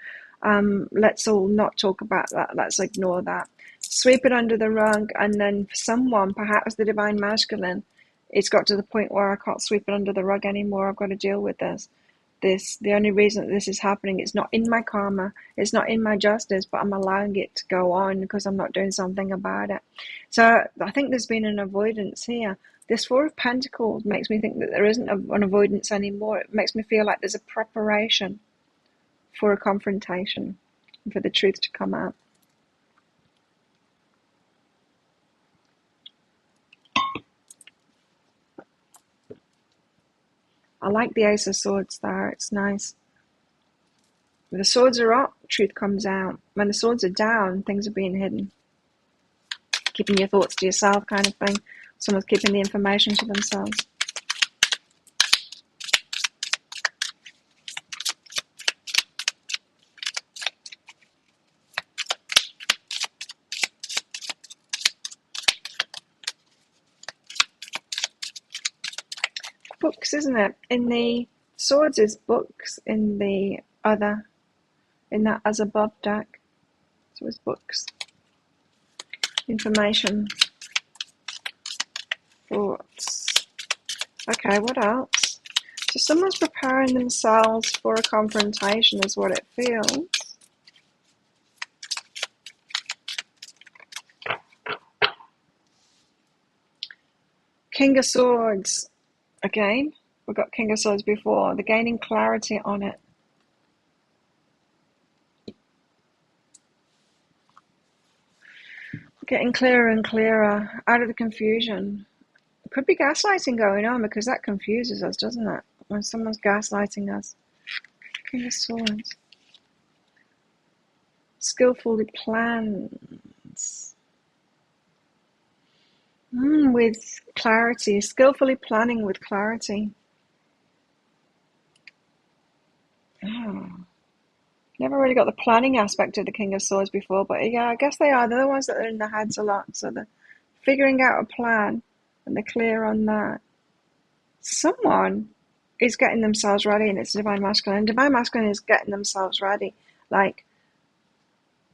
Let's all not talk about that. Let's ignore that. Sweep it under the rug, and then for someone, perhaps the Divine Masculine, it's got to the point where I can't sweep it under the rug anymore. I've got to deal with this. The only reason that this is happening, it's not in my karma, it's not in my justice, but I'm allowing it to go on because I'm not doing something about it. So I think there's been an avoidance here. This Four of Pentacles makes me think that there isn't an avoidance anymore. It makes me feel like there's a preparation for a confrontation, for the truth to come out. I like the Ace of Swords there, it's nice. When the swords are up, truth comes out. When the swords are down, things are being hidden. Keeping your thoughts to yourself kind of thing. Someone's keeping the information to themselves. Books, isn't it? In the swords is books, in the other, in that as above deck. So it's books. Information. Thoughts. Okay, what else? So someone's preparing themselves for a confrontation is what it feels. King of Swords. Again, we've got King of Swords before. They're gaining clarity on it. Getting clearer and clearer out of the confusion. It could be gaslighting going on because that confuses us, doesn't it? When someone's gaslighting us. King of Swords. Skillfully plans. With clarity. Skillfully planning with clarity. Oh, never really got the planning aspect of the King of Swords before, but yeah, I guess they are. They're the ones that are in their heads a lot, so they're figuring out a plan and they're clear on that. Someone is getting themselves ready, and it's Divine Masculine. And Divine Masculine is getting themselves ready, like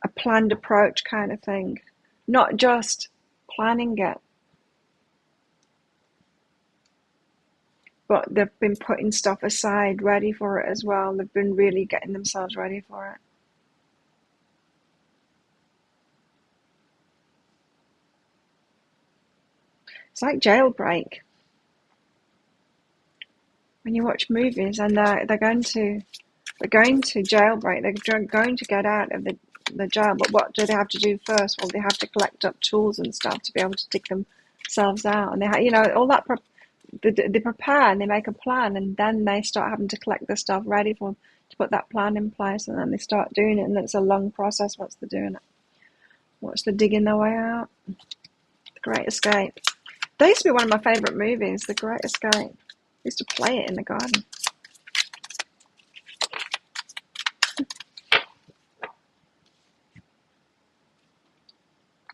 a planned approach kind of thing, not just planning it, but they've been putting stuff aside, ready for it as well. They've been really getting themselves ready for it. It's like Jailbreak. When you watch movies and they're going to jailbreak, they're going to get out of the jail, but what do they have to do first? Well, they have to collect up tools and stuff to be able to dig themselves out, and all that. They prepare and they make a plan, and then they start having to collect the stuff ready to put that plan in place, and then they start doing it, and it's a long process once they're doing it. Once they're digging their way out. The Great Escape. That used to be one of my favourite movies, The Great Escape. I used to play it in the garden.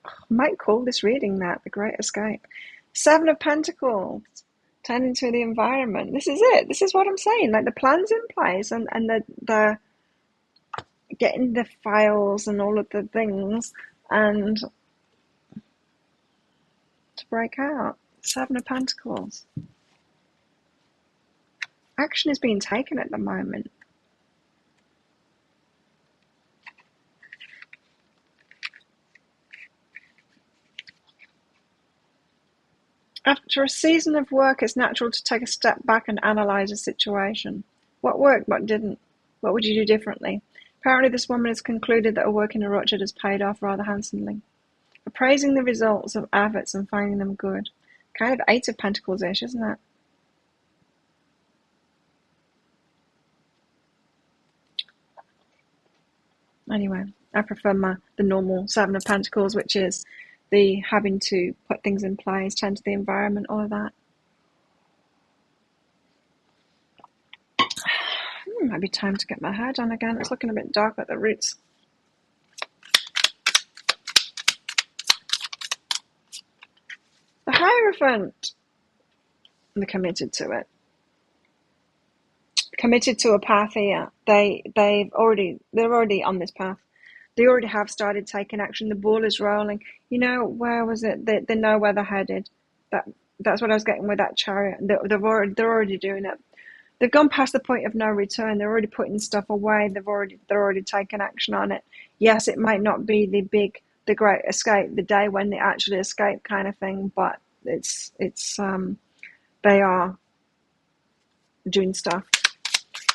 I might call this reading that, The Great Escape. Seven of Pentacles. Tending to the environment. This is it. This is what I'm saying. Like the plan's in place, and the getting the files and all of the things, and to break out. Seven of Pentacles. Action is being taken at the moment. After a season of work, it's natural to take a step back and analyse a situation. What worked, what didn't? What would you do differently? Apparently this woman has concluded that her work in a orchard has paid off rather handsomely. Appraising the results of efforts and finding them good. Kind of Eight of Pentacles-ish, isn't it? Anyway, I prefer the normal Seven of Pentacles, which is the having to put things in place, tend to the environment, all of that. Might be time to get my hair done again. It's looking a bit dark at the roots. The Hierophant. They're committed to it. Committed to a path here. They're already on this path. They already have started taking action. The ball is rolling. Where was it? They know where they're headed. That's what I was getting with that Chariot. They're already doing it. They've gone past the point of no return. They're already putting stuff away. They're already taking action on it. Yes, it might not be the great escape, the day when they actually escape kind of thing, but it's they are doing stuff.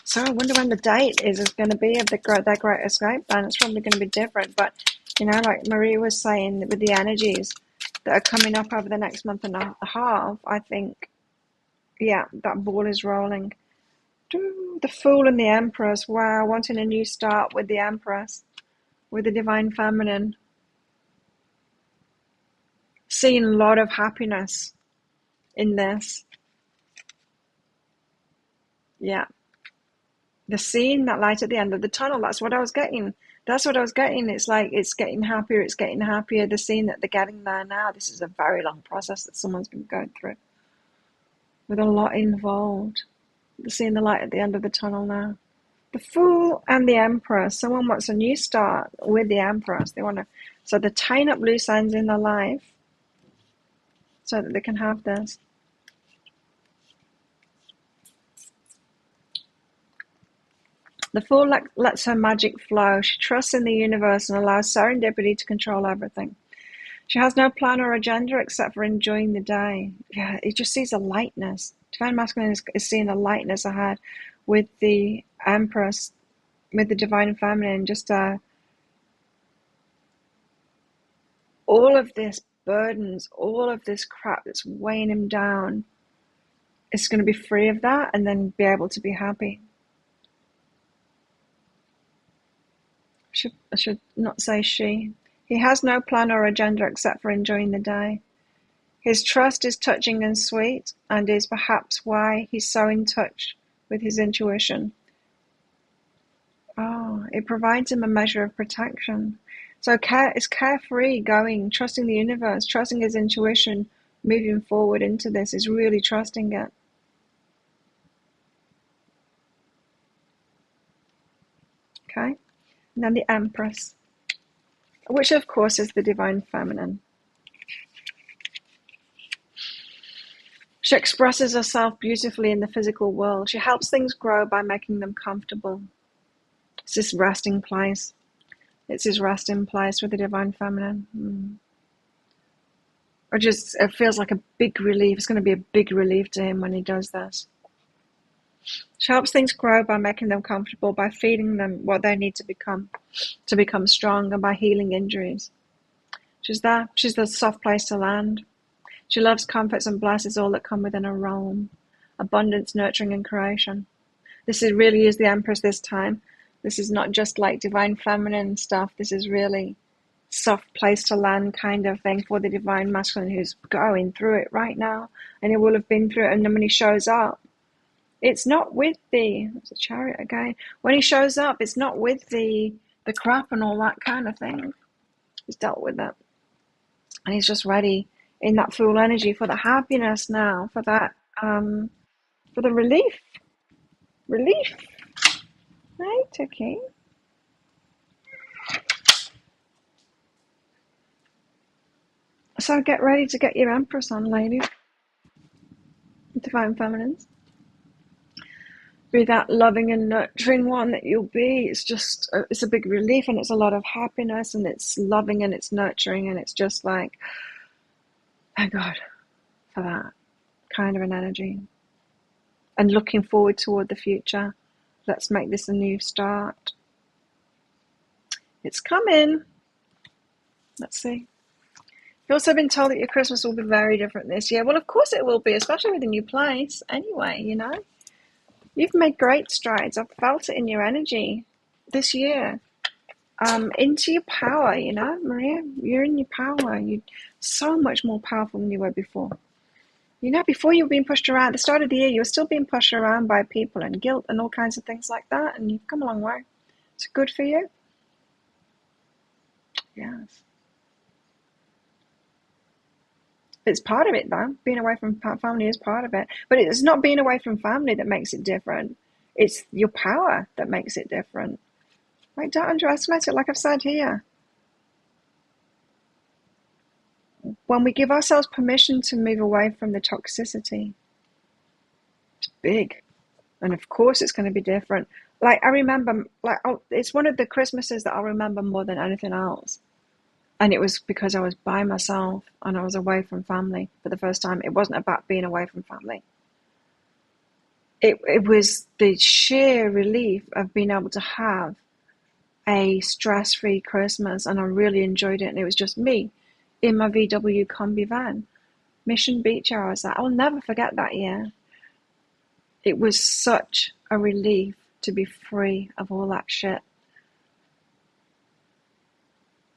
So I wonder when the date is going to be of their great escape. Then it's probably going to be different. But like Marie was saying, with the energies that are coming up over the next month and a half, I think, yeah, that ball is rolling. The Fool and the Empress. Wow, wanting a new start with the Empress, with the Divine Feminine. Seeing a lot of happiness in this. Yeah. The seeing that light at the end of the tunnel. That's what I was getting. It's like it's getting happier. The seeing that they're getting there now. This is a very long process that someone's been going through, with a lot involved. Seeing the light at the end of the tunnel now. The Fool and the Empress. Someone wants a new start with the Empress. So they're tying up loose ends in their life so that they can have this. The Fool lets her magic flow. She trusts in the universe and allows serendipity to control everything. She has no plan or agenda except for enjoying the day. Yeah, it just sees a lightness. Divine Masculine is seeing a lightness ahead with the Empress, with the Divine Feminine. Just all of this burdens, all of this crap that's weighing him down, is going to be free of that and then be able to be happy. I should not say she. He has no plan or agenda except for enjoying the day. His trust is touching and sweet, and is perhaps why he's so in touch with his intuition. Oh, it provides him a measure of protection. So it's carefree going, trusting the universe, trusting his intuition, moving forward into this is really trusting it. Okay? And then the Empress, which of course is the divine feminine. She expresses herself beautifully in the physical world. She helps things grow by making them comfortable. It's this resting place. It's his resting place with the divine feminine. It feels like a big relief. It's going to be a big relief to him when he does this. She helps things grow by making them comfortable, by feeding them what they need to become strong, and by healing injuries. She's there. She's the soft place to land. She loves, comforts, and blesses all that come within her realm. Abundance, nurturing, and creation. Really is the Empress this time. This is not just like divine feminine stuff. This is really soft place to land kind of thing for the divine masculine who's going through it right now. And he will have been through it. And then when he shows up, it's not with it's a Chariot again. When he shows up, it's not with the crap and all that kind of thing. He's dealt with it. And he's just ready in that full energy for the happiness now, for that, for the relief. Relief. Right, okay. So get ready to get your Empress on, ladies. Divine feminines. Be that loving and nurturing one that you'll be. It's just, it's a big relief, and it's a lot of happiness, and it's loving and it's nurturing, and it's just like, thank God for that kind of an energy. And looking forward toward the future. Let's make this a new start. It's coming. Let's see. You've also been told that your Christmas will be very different this year. Well, of course it will be, especially with a new place. Anyway, you know. You've made great strides. I've felt it in your energy this year. Into your power, you know, Maria. You're in your power. You're so much more powerful than you were before. You know, before you were being pushed around, at the start of the year, you were still being pushed around by people and guilt and all kinds of things like that. And you've come a long way. It's good for you. Yes. It's part of it, though. Being away from family is part of it. But it's not being away from family that makes it different. It's your power that makes it different. Like, don't underestimate it, like I've said here. When we give ourselves permission to move away from the toxicity, it's big. And of course it's going to be different. Like, I remember, it's one of the Christmases that I'll remember more than anything else. And it was because I was by myself and I was away from family for the first time. It wasn't about being away from family. It was the sheer relief of being able to have a stress-free Christmas, and I really enjoyed it. And it was just me in my VW combi van. Mission Beach, I was at. I'll never forget that year. It was such a relief to be free of all that shit.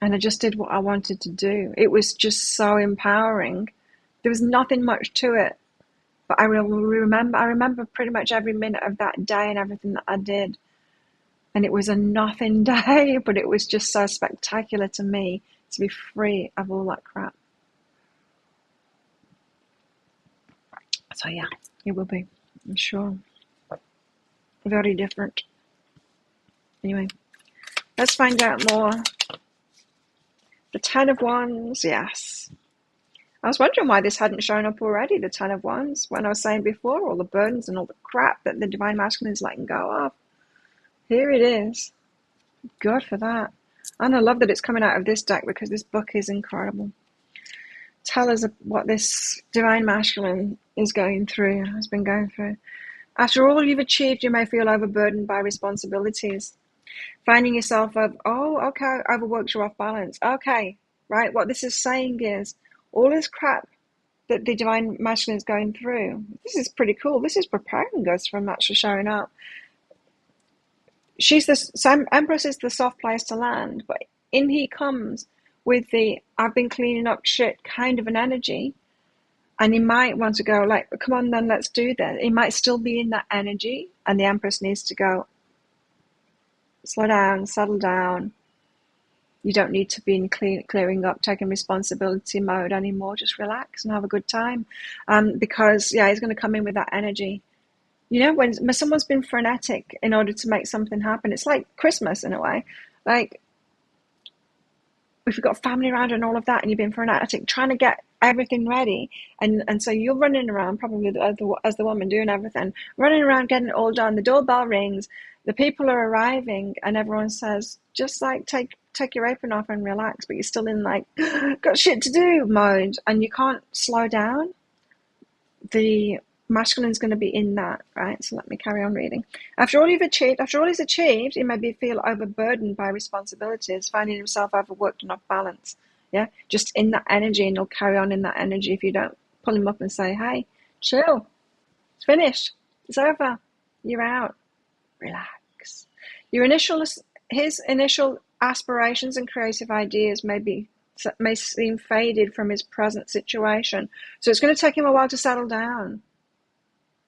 And I just did what I wanted to do. It was just so empowering. There was nothing much to it. But I remember pretty much every minute of that day and everything that I did. And it was a nothing day, but it was just so spectacular to me to be free of all that crap. So yeah, it will be, I'm sure. Very different. Anyway, let's find out more. The Ten of Wands, yes. I was wondering why this hadn't shown up already, the Ten of Wands, when I was saying before, all the burdens and all the crap that the Divine Masculine is letting go of. Here it is. Good for that. And I love that it's coming out of this deck because this book is incredible. Tell us what this Divine Masculine is going through, has been going through. After all you've achieved, you may feel overburdened by responsibilities. Finding yourself overworked, you're off balance. Okay, right, what this is saying is all this crap that the Divine Masculine is going through, this is pretty cool. This is preparing us from actually showing up. Empress is the soft place to land, but in he comes with the I've been cleaning up shit kind of an energy. And he might want to go like, come on then, let's do that. He might still be in that energy, and the Empress needs to go, Slow down, settle down. You don't need to be in clearing up, taking responsibility mode anymore. Just relax and have a good time. Because, yeah, he's going to come in with that energy. You know, when someone's been frenetic in order to make something happen, it's like Christmas in a way. Like, if you've got family around and all of that, and you've been frenetic trying to get everything ready, and so you're running around, probably as the woman doing everything, running around getting it all done. The doorbell rings, the people are arriving, and everyone says, just like take your apron off and relax, but you're still in like got shit to do mode, and you can't slow down. The masculine's going to be in that, right? So let me carry on reading. After all he's achieved, he may feel overburdened by responsibilities, finding himself overworked and off balance. Yeah, just in that energy, and he'll carry on in that energy if you don't pull him up and say, hey, chill, it's finished, it's over, you're out, relax. His initial aspirations and creative ideas may seem faded from his present situation. So it's going to take him a while to settle down.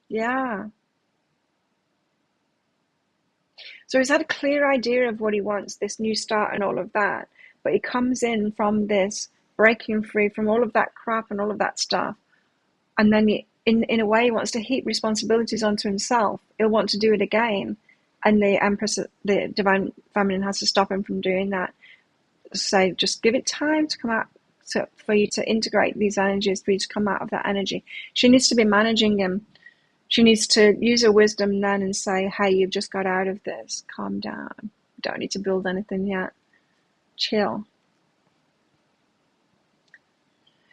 Yeah. So he's had a clear idea of what he wants, this new start and all of that. But he comes in from this breaking free from all of that crap and all of that stuff. And then in a way, he wants to heap responsibilities onto himself. He'll want to do it again. And the Empress, the Divine Feminine, has to stop him from doing that. So just give it time to come out, for you to integrate these energies, for you to come out of that energy. She needs to be managing him. She needs to use her wisdom then and say, hey, you've just got out of this. Calm down. Don't need to build anything yet. Chill.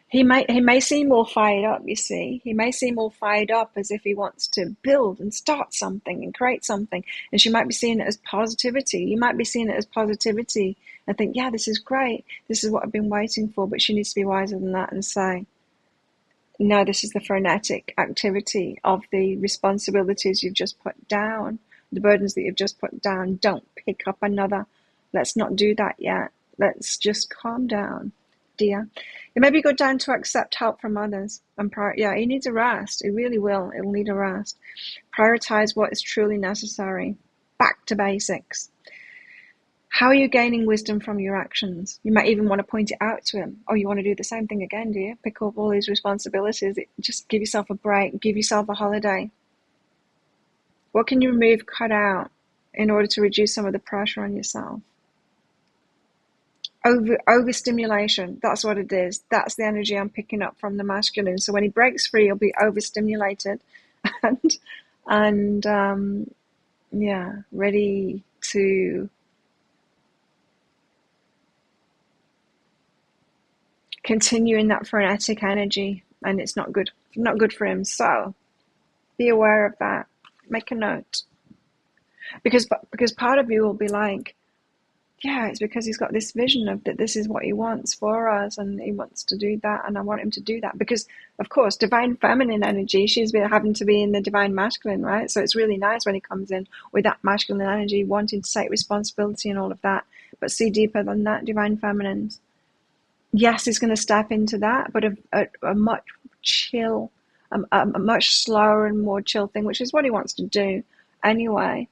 He may seem all fired up, you see. He may seem all fired up as if he wants to build and start something and create something. And she might be seeing it as positivity. You might be seeing it as positivity and think, yeah, this is great. This is what I've been waiting for. But she needs to be wiser than that and say, no, this is the frenetic activity of the responsibilities you've just put down, the burdens that you've just put down. Don't pick up another. Let's not do that yet. Let's just calm down, dear. It may be a good time to accept help from others. And he needs a rest. It really will. It'll need a rest. Prioritize what is truly necessary. Back to basics. How are you gaining wisdom from your actions? You might even want to point it out to him. Oh, you want to do the same thing again, do you? Pick up all these responsibilities. Just give yourself a break. Give yourself a holiday. What can you remove, cut out, in order to reduce some of the pressure on yourself? Overstimulation. That's what it is. That's the energy I'm picking up from the masculine. So when he breaks free, he'll be overstimulated and ready to continue in that frenetic energy, and it's not good for him. So be aware of that. Make a note, because part of you will be like, yeah, it's because he's got this vision of that this is what he wants for us, and he wants to do that, and I want him to do that. Because of course, divine feminine energy, she's been having to be in the divine masculine, right? So it's really nice when he comes in with that masculine energy, wanting to take responsibility and all of that. But see deeper than that, divine feminine. Yes, he's going to step into that, but a much chill, a much slower and more chill thing, which is what he wants to do anyway.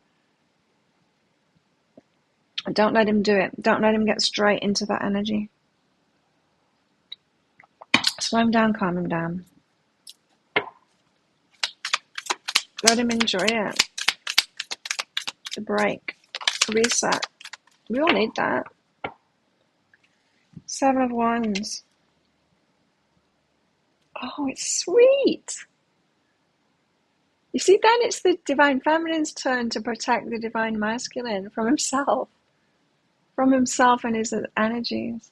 Don't let him do it. Don't let him get straight into that energy. Slow him down, calm him down. Let him enjoy it. The break. Reset. We all need that. 7 of Wands. Oh, it's sweet. You see, then it's the divine feminine's turn to protect the divine masculine from himself and his energies.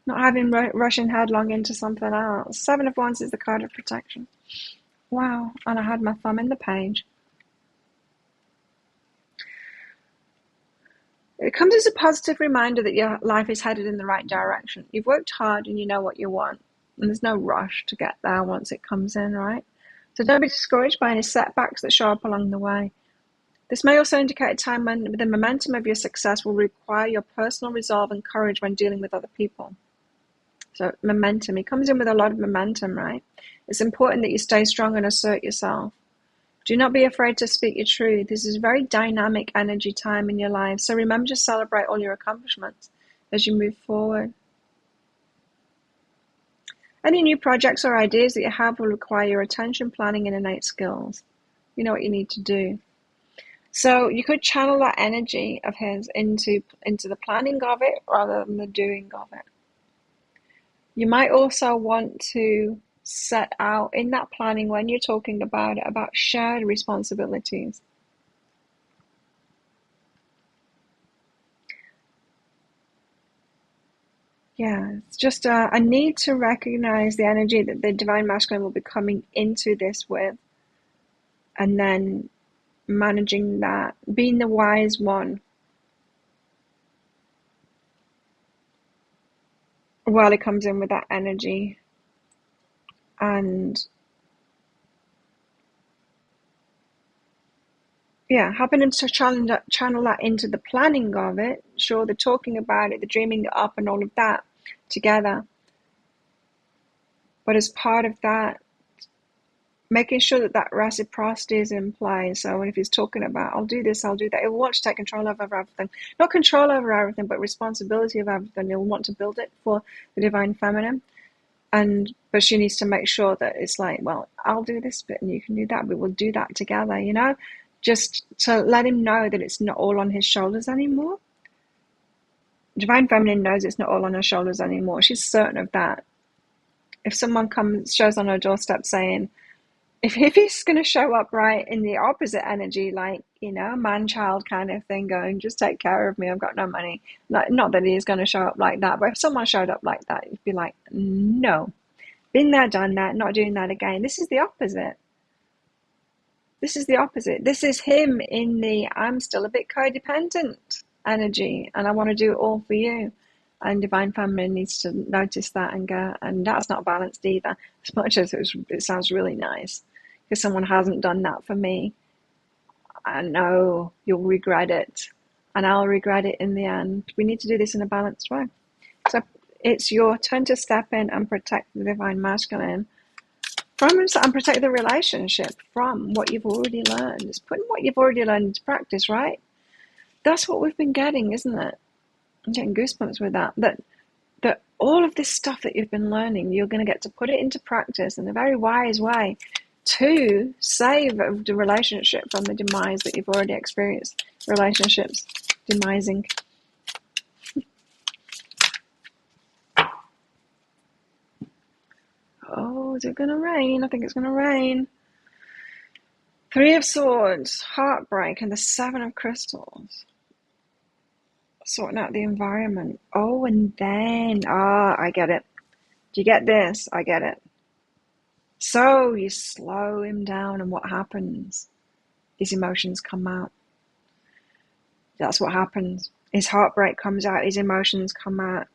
Not having rushing headlong into something else. 7 of Wands is the card of protection. Wow, and I had my thumb in the page. It comes as a positive reminder that your life is headed in the right direction. You've worked hard and you know what you want. And there's no rush to get there once it comes in, right? So don't be discouraged by any setbacks that show up along the way. This may also indicate a time when the momentum of your success will require your personal resolve and courage when dealing with other people. So momentum, he comes in with a lot of momentum, right? It's important that you stay strong and assert yourself. Do not be afraid to speak your truth. This is a very dynamic energy time in your life. So remember to celebrate all your accomplishments as you move forward. Any new projects or ideas that you have will require your attention, planning, and innate skills. You know what you need to do. So you could channel that energy of his into the planning of it rather than the doing of it. You might also want to set out in that planning, when you're talking about it, about shared responsibilities. Yeah, it's just a need to recognize the energy that the divine masculine will be coming into this with, and then managing that, being the wise one while it comes in with that energy, and yeah, helping them to channel that into the planning of it. Sure, the talking about it, the dreaming it up, and all of that together. But as part of that, making sure that that reciprocity is in place. So if he's talking about, I'll do this, I'll do that, he'll want to take control over everything. Not control over everything, but responsibility of everything. He'll want to build it for the divine feminine. But she needs to make sure that it's like, well, I'll do this bit and you can do that, but we'll do that together, you know? Just to let him know that it's not all on his shoulders anymore. Divine feminine knows it's not all on her shoulders anymore. She's certain of that. If someone shows on her doorstep saying, if he's going to show up right in the opposite energy, like, you know, man-child kind of thing, going, just take care of me, I've got no money. Not that he is going to show up like that, but if someone showed up like that, you'd be like, no, been there, done that, not doing that again. This is the opposite. This is the opposite. This is him in the, I'm still a bit codependent energy, and I want to do it all for you. And divine feminine needs to notice that and go, and that's not balanced either, as much as it sounds really nice. Because someone hasn't done that for me, I know you'll regret it, and I'll regret it in the end. We need to do this in a balanced way. So it's your turn to step in and protect the divine masculine from, and protect the relationship from what you've already learned. It's putting what you've already learned into practice, right? That's what we've been getting, isn't it? I'm getting goosebumps with that. That all of this stuff that you've been learning, you're going to get to put it into practice in a very wise way to save the relationship from the demise that you've already experienced. Relationships demising. Oh, is it going to rain? I think it's going to rain. 3 of Swords, heartbreak, and the 7 of Crystals. Sorting out the environment. Oh, and then, I get it. Do you get this? I get it. So you slow him down, and what happens? His emotions come out. That's what happens. His heartbreak comes out. His emotions come out.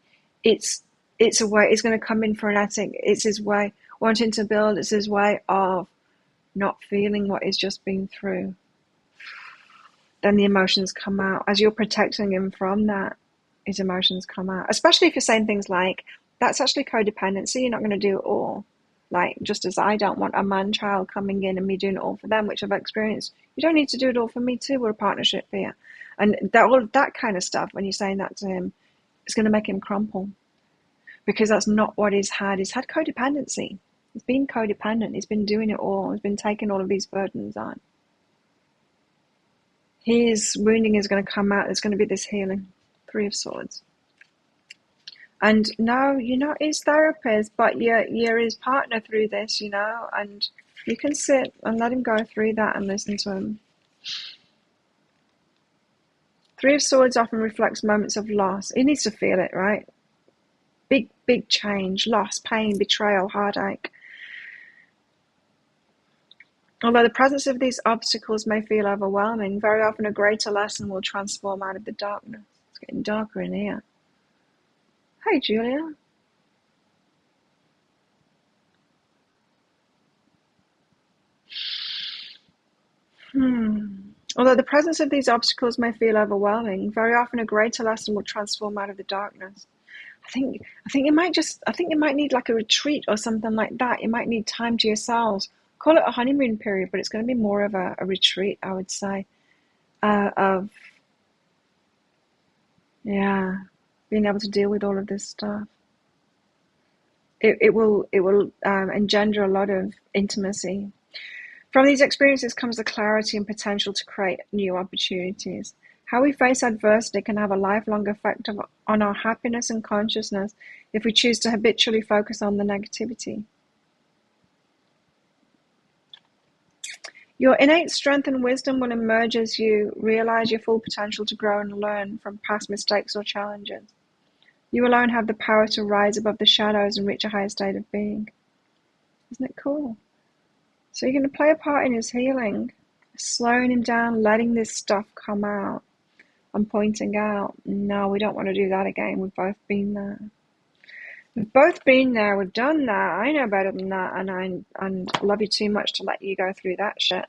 It's a way. It's going to come in frenetic. It's his way wanting to build. It's his way of not feeling what he's just been through. Then the emotions come out. As you're protecting him from that, his emotions come out. Especially if you're saying things like, that's actually codependency. You're not going to do it all. Like, just as I don't want a man-child coming in and me doing it all for them, which I've experienced, you don't need to do it all for me too. We're a partnership here. And all of that kind of stuff, when you're saying that to him, it's going to make him crumple. Because that's not what he's had. He's had codependency. He's been codependent. He's been doing it all. He's been taking all of these burdens on. His wounding is going to come out. There's going to be this healing. 3 of Swords. And no, you're not his therapist, but you're his partner through this, you know, and you can sit and let him go through that and listen to him. 3 of Swords often reflects moments of loss. He needs to feel it, right? Big change, loss, pain, betrayal, heartache. Although the presence of these obstacles may feel overwhelming, very often a greater lesson will transform out of the darkness. It's getting darker in here. Hey, Julia. Although the presence of these obstacles may feel overwhelming, very often a greater lesson will transform out of the darkness. I think you might need like a retreat or something like that. You might need time to yourselves, call it a honeymoon period, but it's going to be more of a retreat, I would say, of, yeah, being able to deal with all of this stuff. It will engender a lot of intimacy. From these experiences comes the clarity and potential to create new opportunities. How we face adversity can have a lifelong effect on our happiness and consciousness if we choose to habitually focus on the negativity. Your innate strength and wisdom will emerge as you realize your full potential to grow and learn from past mistakes or challenges. You alone have the power to rise above the shadows and reach a higher state of being. Isn't it cool? So you're going to play a part in his healing, slowing him down, letting this stuff come out, and pointing out, no, we don't want to do that again. We've both been there. We've both been there. We've done that. I know better than that, and I love you too much to let you go through that shit.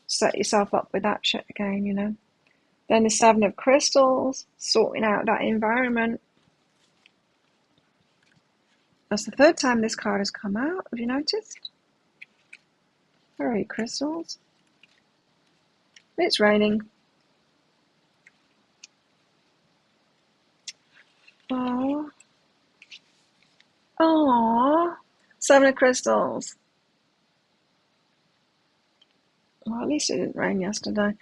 Set yourself up with that shit again, you know. Then the Seven of Crystals, sorting out that environment. That's the third time this card has come out. Have you noticed? Where are you, crystals? It's raining. Oh. Aww. Seven of Crystals. Well, at least it didn't rain yesterday.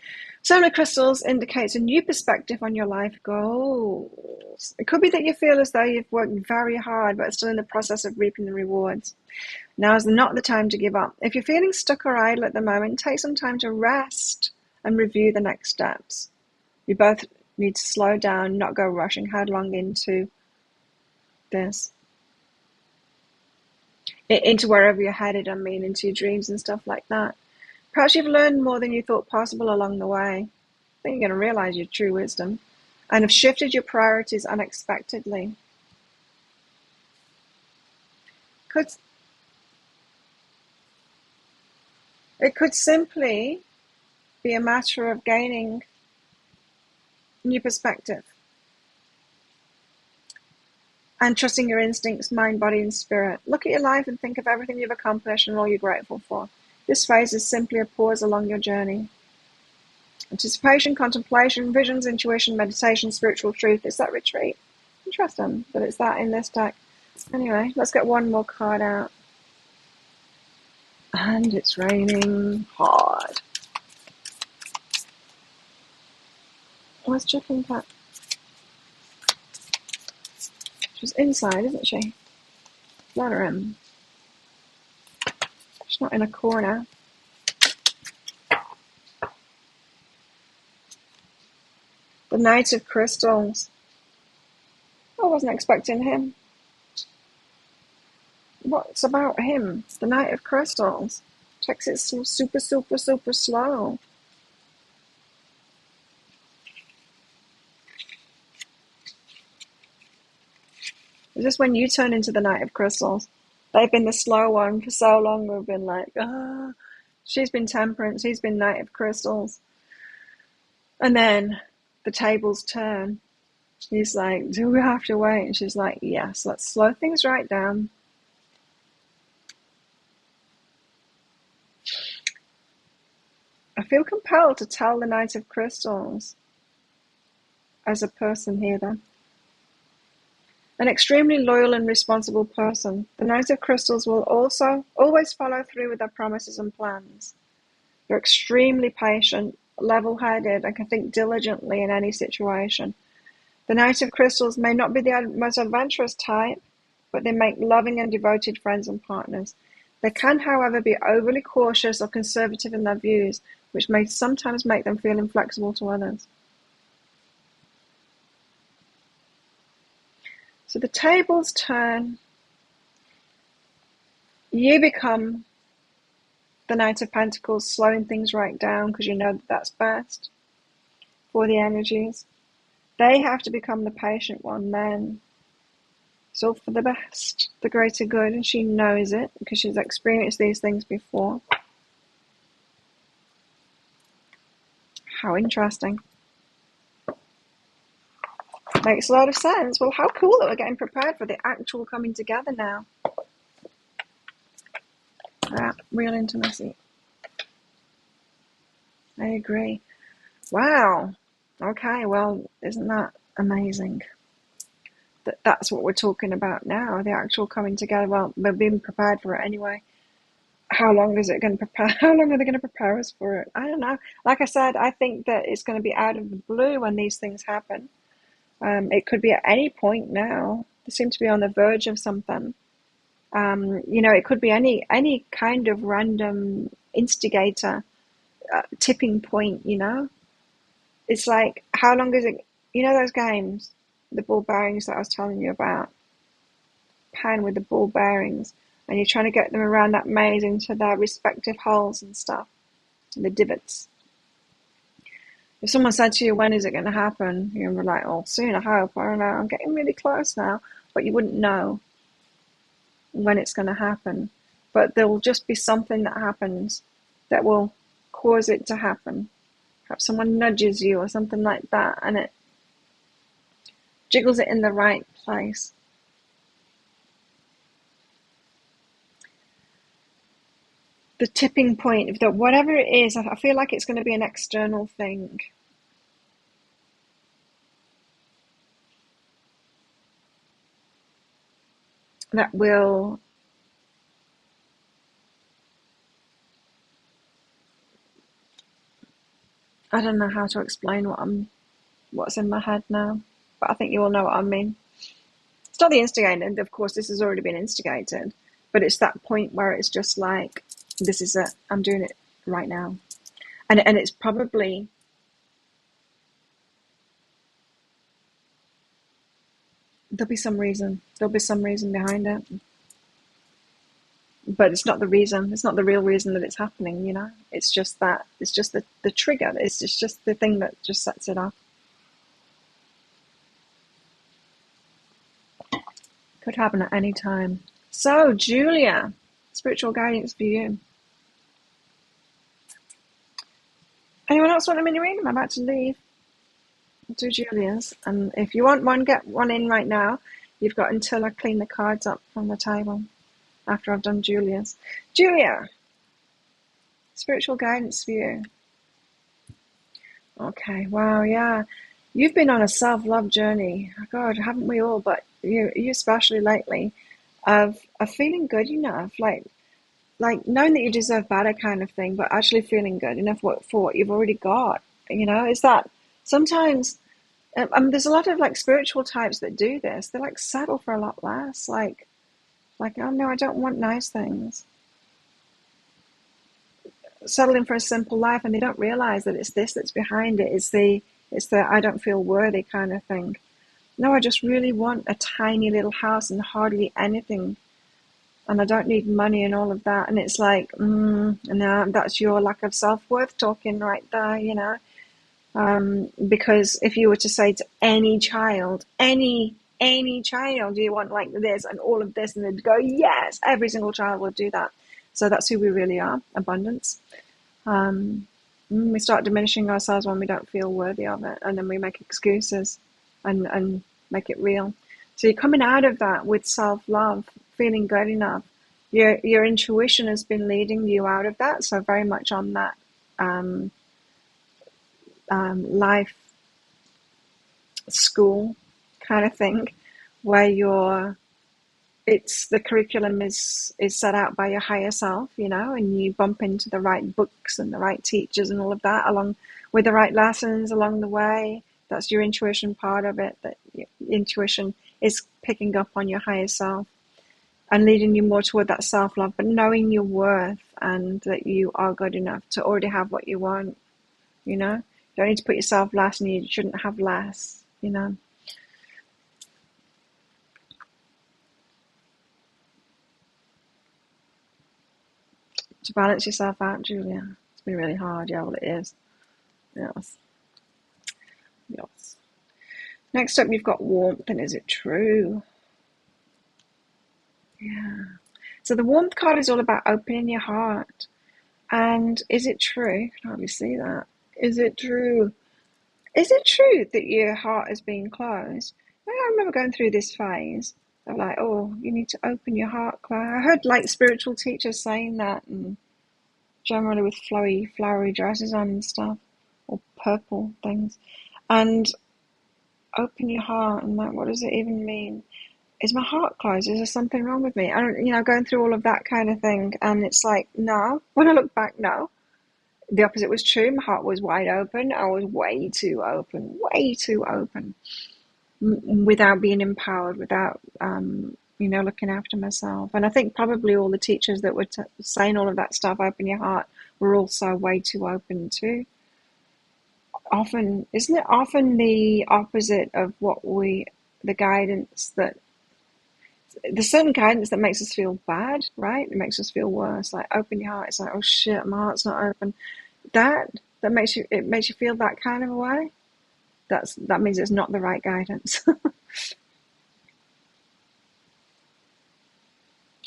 Seven of Crystals indicates a new perspective on your life goals. It could be that you feel as though you've worked very hard but are still in the process of reaping the rewards. Now is not the time to give up. If you're feeling stuck or idle at the moment, take some time to rest and review the next steps. You both need to slow down, not go rushing headlong into this. Into wherever you're headed, I mean, into your dreams and stuff like that. Perhaps you've learned more than you thought possible along the way. I think you're going to realize your true wisdom and have shifted your priorities unexpectedly. It could simply be a matter of gaining new perspective and trusting your instincts, mind, body, and spirit. Look at your life and think of everything you've accomplished and all you're grateful for. This phase is simply a pause along your journey. Anticipation, contemplation, visions, intuition, meditation, spiritual truth. It's that retreat. Interesting that it's that in this deck. Anyway, let's get one more card out. And it's raining hard. Where's Chicken Cat? She's inside, isn't she? Let her in. She's not in a corner. The Knight of Crystals. I wasn't expecting him. What's about him? The Knight of Crystals. Takes it super, super, super slow. Is this when you turn into the Knight of Crystals? They've been the slow one for so long. We've been like, she's been Temperance, he's been Knight of Crystals. And then the tables turn. He's like, do we have to wait? And she's like, yes, let's slow things right down. I feel compelled to tell the Knight of Crystals as a person here then. An extremely loyal and responsible person. The Knight of Crystals will also always follow through with their promises and plans. They're extremely patient, level-headed, and can think diligently in any situation. The Knight of Crystals may not be the most adventurous type, but they make loving and devoted friends and partners. They can, however, be overly cautious or conservative in their views, which may sometimes make them feel inflexible to others. So the tables turn. You become the Knight of Pentacles, slowing things right down because you know that that's best for the energies. They have to become the patient one then. It's all for the best, the greater good, and she knows it because she's experienced these things before. How interesting. Makes a lot of sense. Well, how cool that we're getting prepared for the actual coming together now. Yeah, real intimacy. I agree. Wow. Okay, well, isn't that amazing? That's what we're talking about now, the actual coming together. Well, we're being prepared for it anyway. How long is it going to prepare? How long are they going to prepare us for it? I don't know. Like I said, I think that it's going to be out of the blue when these things happen. It could be at any point now. They seem to be on the verge of something. It could be any kind of random instigator, tipping point. It's like, how long is it? Those games, the ball bearings that I was telling you about, pan with the ball bearings, and you're trying to get them around that maze into their respective holes and stuff, the divots. If someone said to you, when is it going to happen? You're like, oh, soon, I hope. I don't know. I'm getting really close now. But you wouldn't know when it's going to happen. But there will just be something that happens that will cause it to happen. Perhaps someone nudges you or something like that, and it jiggles it in the right place. The tipping point, whatever it is, I feel like it's going to be an external thing. That will I don't know how to explain what's in my head now, but I think you all know what I mean. It's not the instigating, of course, this has already been instigated, but it's that point where it's just like, this is it, I'm doing it right now. And it's probably, there'll be some reason behind it. But it's not the reason, it's not the real reason that it's happening, It's just the trigger, it's just the thing that just sets it off. Could happen at any time. So, Julia, spiritual guidance for you. Anyone else want a mini reading? I'm about to leave. I'll do Julia's. And if you want one, get one in right now. You've got until I clean the cards up from the table after I've done Julia's. Julia, spiritual guidance for you. Okay, wow, yeah. You've been on a self-love journey. God, haven't we all? But you especially lately, of feeling good enough, like knowing that you deserve better kind of thing, but actually feeling good enough for what you've already got. Is that sometimes there's a lot of like spiritual types that do this. They like settle for a lot less. Like, oh no, I don't want nice things. Settling for a simple life, and they don't realize that it's this that's behind it. It's the I don't feel worthy kind of thing. No, I just really want a tiny little house and hardly anything, and I don't need money and all of that. And it's like, no, that's your lack of self-worth talking right there, because if you were to say to any child, any child, do you want like this and all of this, and they'd go, yes, every single child would do that. So that's who we really are, abundance. We start diminishing ourselves when we don't feel worthy of it, and then we make excuses and make it real. So you're coming out of that with self-love, feeling good enough. Your intuition has been leading you out of that, so very much on that life school kind of thing, where it's the curriculum is set out by your higher self, and you bump into the right books and the right teachers and all of that, along with the right lessons along the way. That's your intuition part of it, that your intuition is picking up on your higher self and leading you more toward that self-love, but knowing your worth and that you are good enough to already have what you want, You don't need to put yourself last, and you shouldn't have less, To balance yourself out, Julia. It's been really hard. Yeah, well, it is. Yes. Yes. Next up, you've got warmth, and is it true? Yeah. So the warmth card is all about opening your heart. And is it true? I can hardly see that. Is it true? Is it true that your heart has been closed? I remember going through this phase They're like, oh, you need to open your heart, Claire. I heard like spiritual teachers saying that, and generally with flowery dresses on and stuff, or purple things. And open your heart, and like, what does it even mean? Is my heart closed? Is there something wrong with me? I don't, going through all of that kind of thing. And it's like, no. When I look back, no. The opposite was true. My heart was wide open. I was way too open, without being empowered, without, looking after myself. And I think probably all the teachers that were saying all of that stuff, open your heart, were also way too open too. Often, isn't it often the opposite of the guidance that, there's certain guidance that makes us feel bad, right? It makes us feel worse. Like, open your heart. It's like, oh shit, my heart's not open. That makes you feel that kind of a way. That means it's not the right guidance.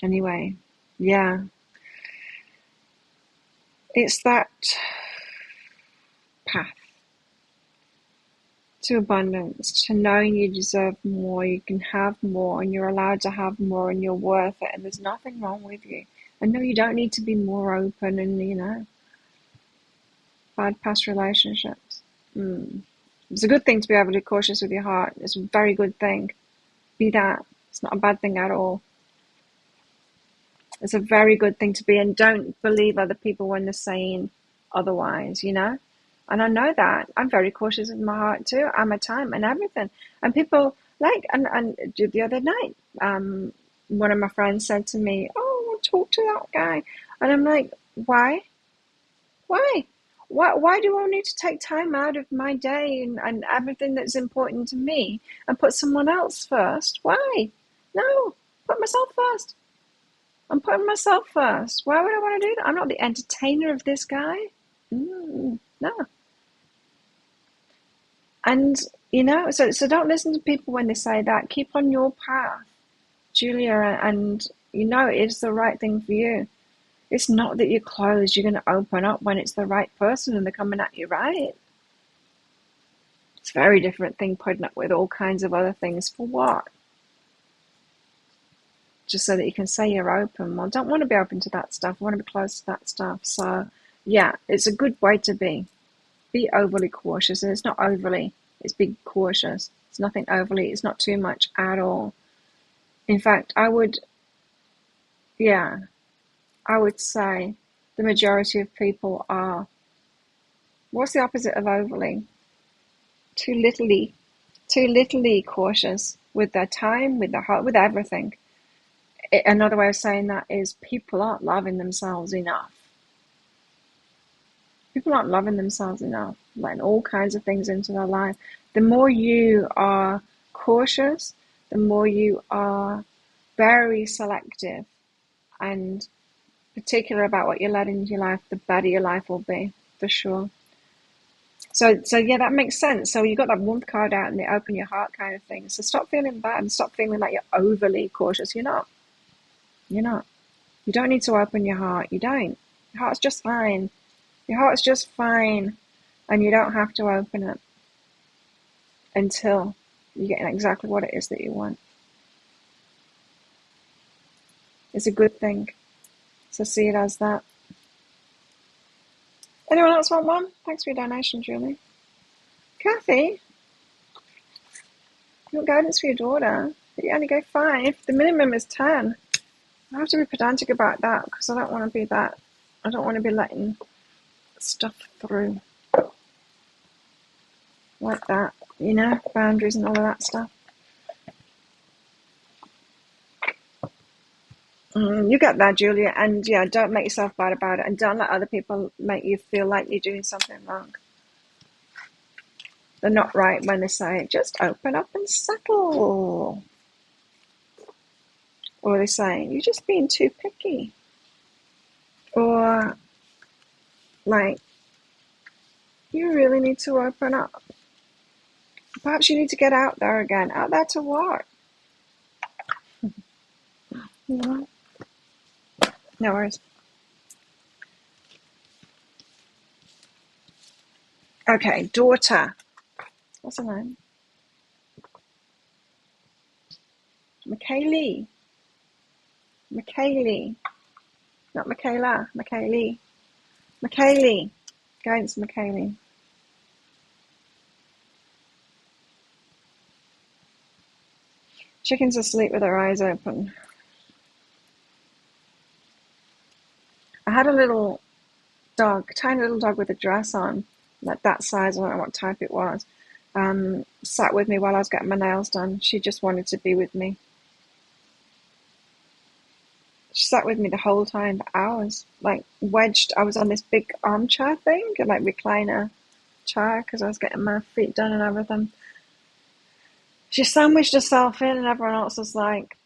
Anyway, yeah. It's that path to abundance, to knowing you deserve more, you can have more, and you're allowed to have more, and you're worth it, and there's nothing wrong with you. And no, you don't need to be more open and, bad past relationships. It's a good thing to be able to be cautious with your heart. It's a very good thing. Be that. It's not a bad thing at all. It's a very good thing to be, and don't believe other people when they're saying otherwise, And I know that. I'm very cautious with my heart too. I'm a time and everything. And people and the other night, one of my friends said to me, oh, I want to talk to that guy. And I'm like, why? Why? Why do I need to take time out of my day and everything that's important to me and put someone else first? Why? No, put myself first. I'm putting myself first. Why would I want to do that? I'm not the entertainer of this guy. No. And, so don't listen to people when they say that. Keep on your path, Julia, and it's the right thing for you. It's not that you're closed. You're going to open up when it's the right person and they're coming at you right. It's a very different thing putting up with all kinds of other things. For what? Just so that you can say you're open. Well, I don't want to be open to that stuff. I want to be close to that stuff. So, yeah, it's a good way to be. Be overly cautious. And it's not overly. It's be cautious. It's nothing overly. It's not too much at all. In fact, I would say the majority of people are, what's the opposite of overly? Too littly cautious with their time, with their heart, with everything. Another way of saying that is people aren't loving themselves enough. People aren't loving themselves enough, letting all kinds of things into their life. The more you are cautious, the more you are very selective and particular about what you let into your life, the better your life will be, for sure. So yeah, that makes sense. So you got that warmth card out and the open your heart kind of thing. So stop feeling bad and stop feeling like you're overly cautious. You're not. You don't need to open your heart. You don't. Your heart's just fine. Your heart's just fine. And you don't have to open it until you're getting exactly what it is that you want. It's a good thing. So see it as that. Anyone else want one? Thanks for your donation, Julie. Kathy, you want guidance for your daughter? You only go 5. The minimum is 10. I have to be pedantic about that because I don't want to be that. I don't want to be letting stuff through like that, boundaries and all of that stuff. You get that, Julia, and yeah, don't make yourself bad about it, and don't let other people make you feel like you're doing something wrong. They're not right when they say, just open up and settle. Or they say, you're just being too picky. Or, like, you really need to open up. Perhaps you need to get out there again. Out there to what? No worries. Okay, daughter. What's her name? McKaylee. McKaylee. Not Michaela. McKaylee. McKaylee. Guidance, McKaylee. Chicken's asleep with her eyes open. I had a little dog, tiny little dog with a dress on, like that size, I don't know what type it was, sat with me while I was getting my nails done. She just wanted to be with me. She sat with me the whole time for hours, like wedged. I was on this big armchair thing, like recliner chair, because I was getting my feet done and everything. She sandwiched herself in, and everyone else was like,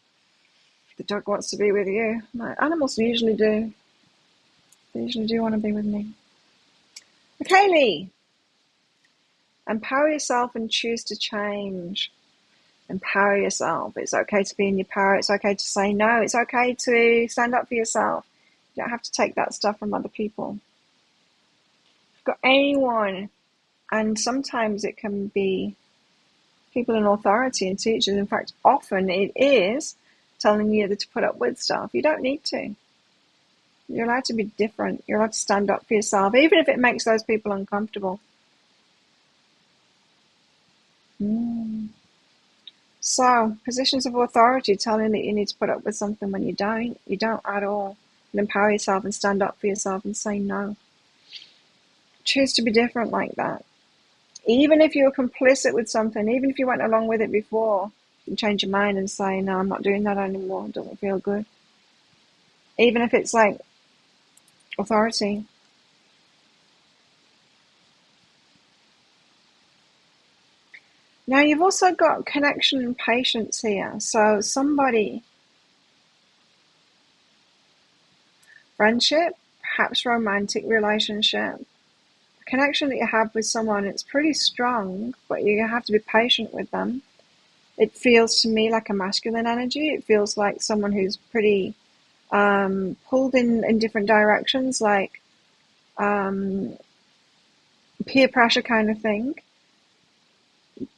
the dog wants to be with you. Like, animals usually do. They usually do want to be with me. Kaylee, empower yourself and choose to change. Empower yourself. It's okay to be in your power. It's okay to say no. It's okay to stand up for yourself. You don't have to take that stuff from other people. If you've got anyone, and sometimes it can be people in authority and teachers. In fact, often it is telling you that to put up with stuff. You don't need to. You're allowed to be different. You're allowed to stand up for yourself, even if it makes those people uncomfortable. So, positions of authority telling that you need to put up with something when you don't. You don't at all. And empower yourself and stand up for yourself and say no. Choose to be different like that. Even if you're complicit with something, even if you went along with it before, you can change your mind and say, no, I'm not doing that anymore. It doesn't feel good. Even if it's like authority. Now you've also got connection and patience here. So somebody, friendship, perhaps romantic relationship, connection that you have with someone, it's pretty strong, but you have to be patient with them. It feels to me like a masculine energy. It feels like someone who's pretty pulled in different directions, like peer pressure kind of thing.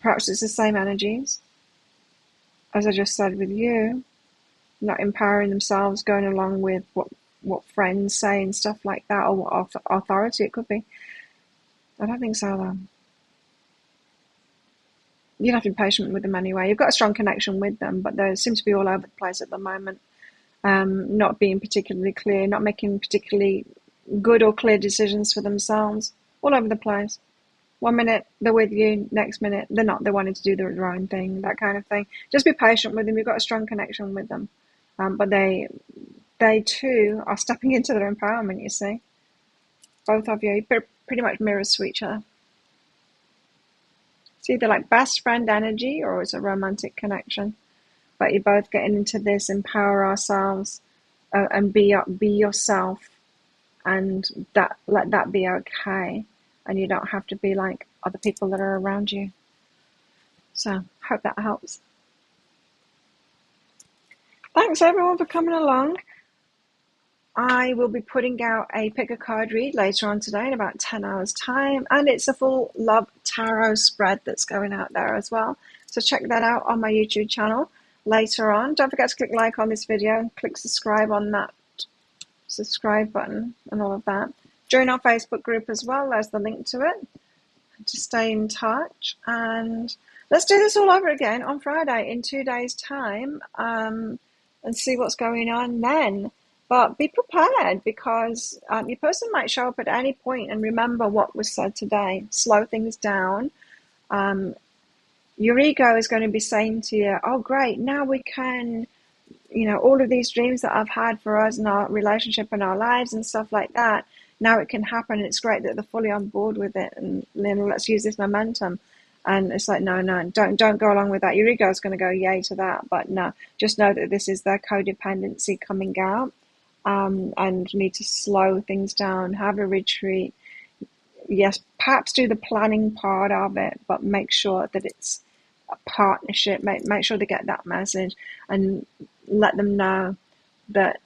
Perhaps it's the same energies as I just said with you, not empowering themselves, going along with what friends say and stuff like that, or what authority it could be. I don't think so, though. You'd have to be patient with them anyway. You've got a strong connection with them, but they seem to be all over the place at the moment. Not being particularly clear, not making particularly good or clear decisions for themselves, all over the place. 1 minute they're with you, next minute they're not. They're wanting to do their own thing, that kind of thing. Just be patient with them. You've got a strong connection with them, but they too are stepping into their empowerment. You see, both of you pretty much mirrors to each other. It's either like best friend energy or it's a romantic connection. But you're both getting into this, empower ourselves and be yourself, and let that be okay. And you don't have to be like other people that are around you. So, hope that helps. Thanks everyone for coming along. I will be putting out a pick a card read later on today in about 10 hours time, and it's a full love tarot spread that's going out there as well. So check that out on my YouTube channel later on. Don't forget to click like on this video and click subscribe on that subscribe button and all of that. Join our Facebook group as well. There's the link to it to stay in touch. And let's do this all over again on Friday in 2 days' time, and see what's going on then. But be prepared, because your person might show up at any point, and remember what was said today. Slow things down. Your ego is going to be saying to you, oh, great, now we can, all of these dreams that I've had for us and our relationship and our lives and stuff like that, now it can happen. It's great that they're fully on board with it, and then let's use this momentum. And it's like, no, don't go along with that. Your ego is going to go yay to that, but no, just know that this is their codependency coming out, and need to slow things down, have a retreat. Yes, perhaps do the planning part of it, but make sure that it's a partnership. Make sure they get that message, and let them know that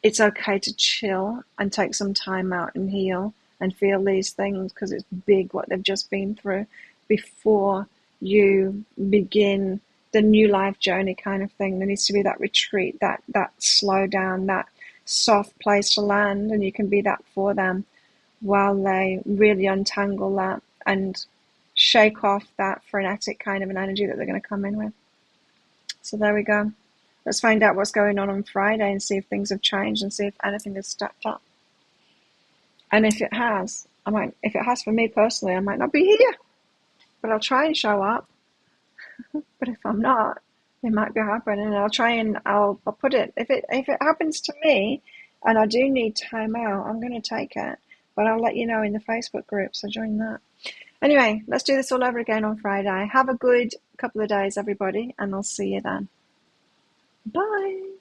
it's okay to chill and take some time out and heal and feel these things, because it's big what they've just been through, before you begin the new life journey kind of thing. There needs to be that retreat, that slow down, that soft place to land, and you can be that for them while they really untangle that and shake off that frenetic kind of an energy that they're going to come in with. So there we go. Let's find out what's going on Friday and see if things have changed and see if anything has stepped up. And if it has, if it has for me personally, I might not be here, but I'll try and show up. But if I'm not, it might be happening, and I'll try and I'll put it. If it happens to me, and I do need time out, I'm going to take it. But I'll let you know in the Facebook group, so join that. Anyway, let's do this all over again on Friday. Have a good couple of days, everybody, and I'll see you then. Bye.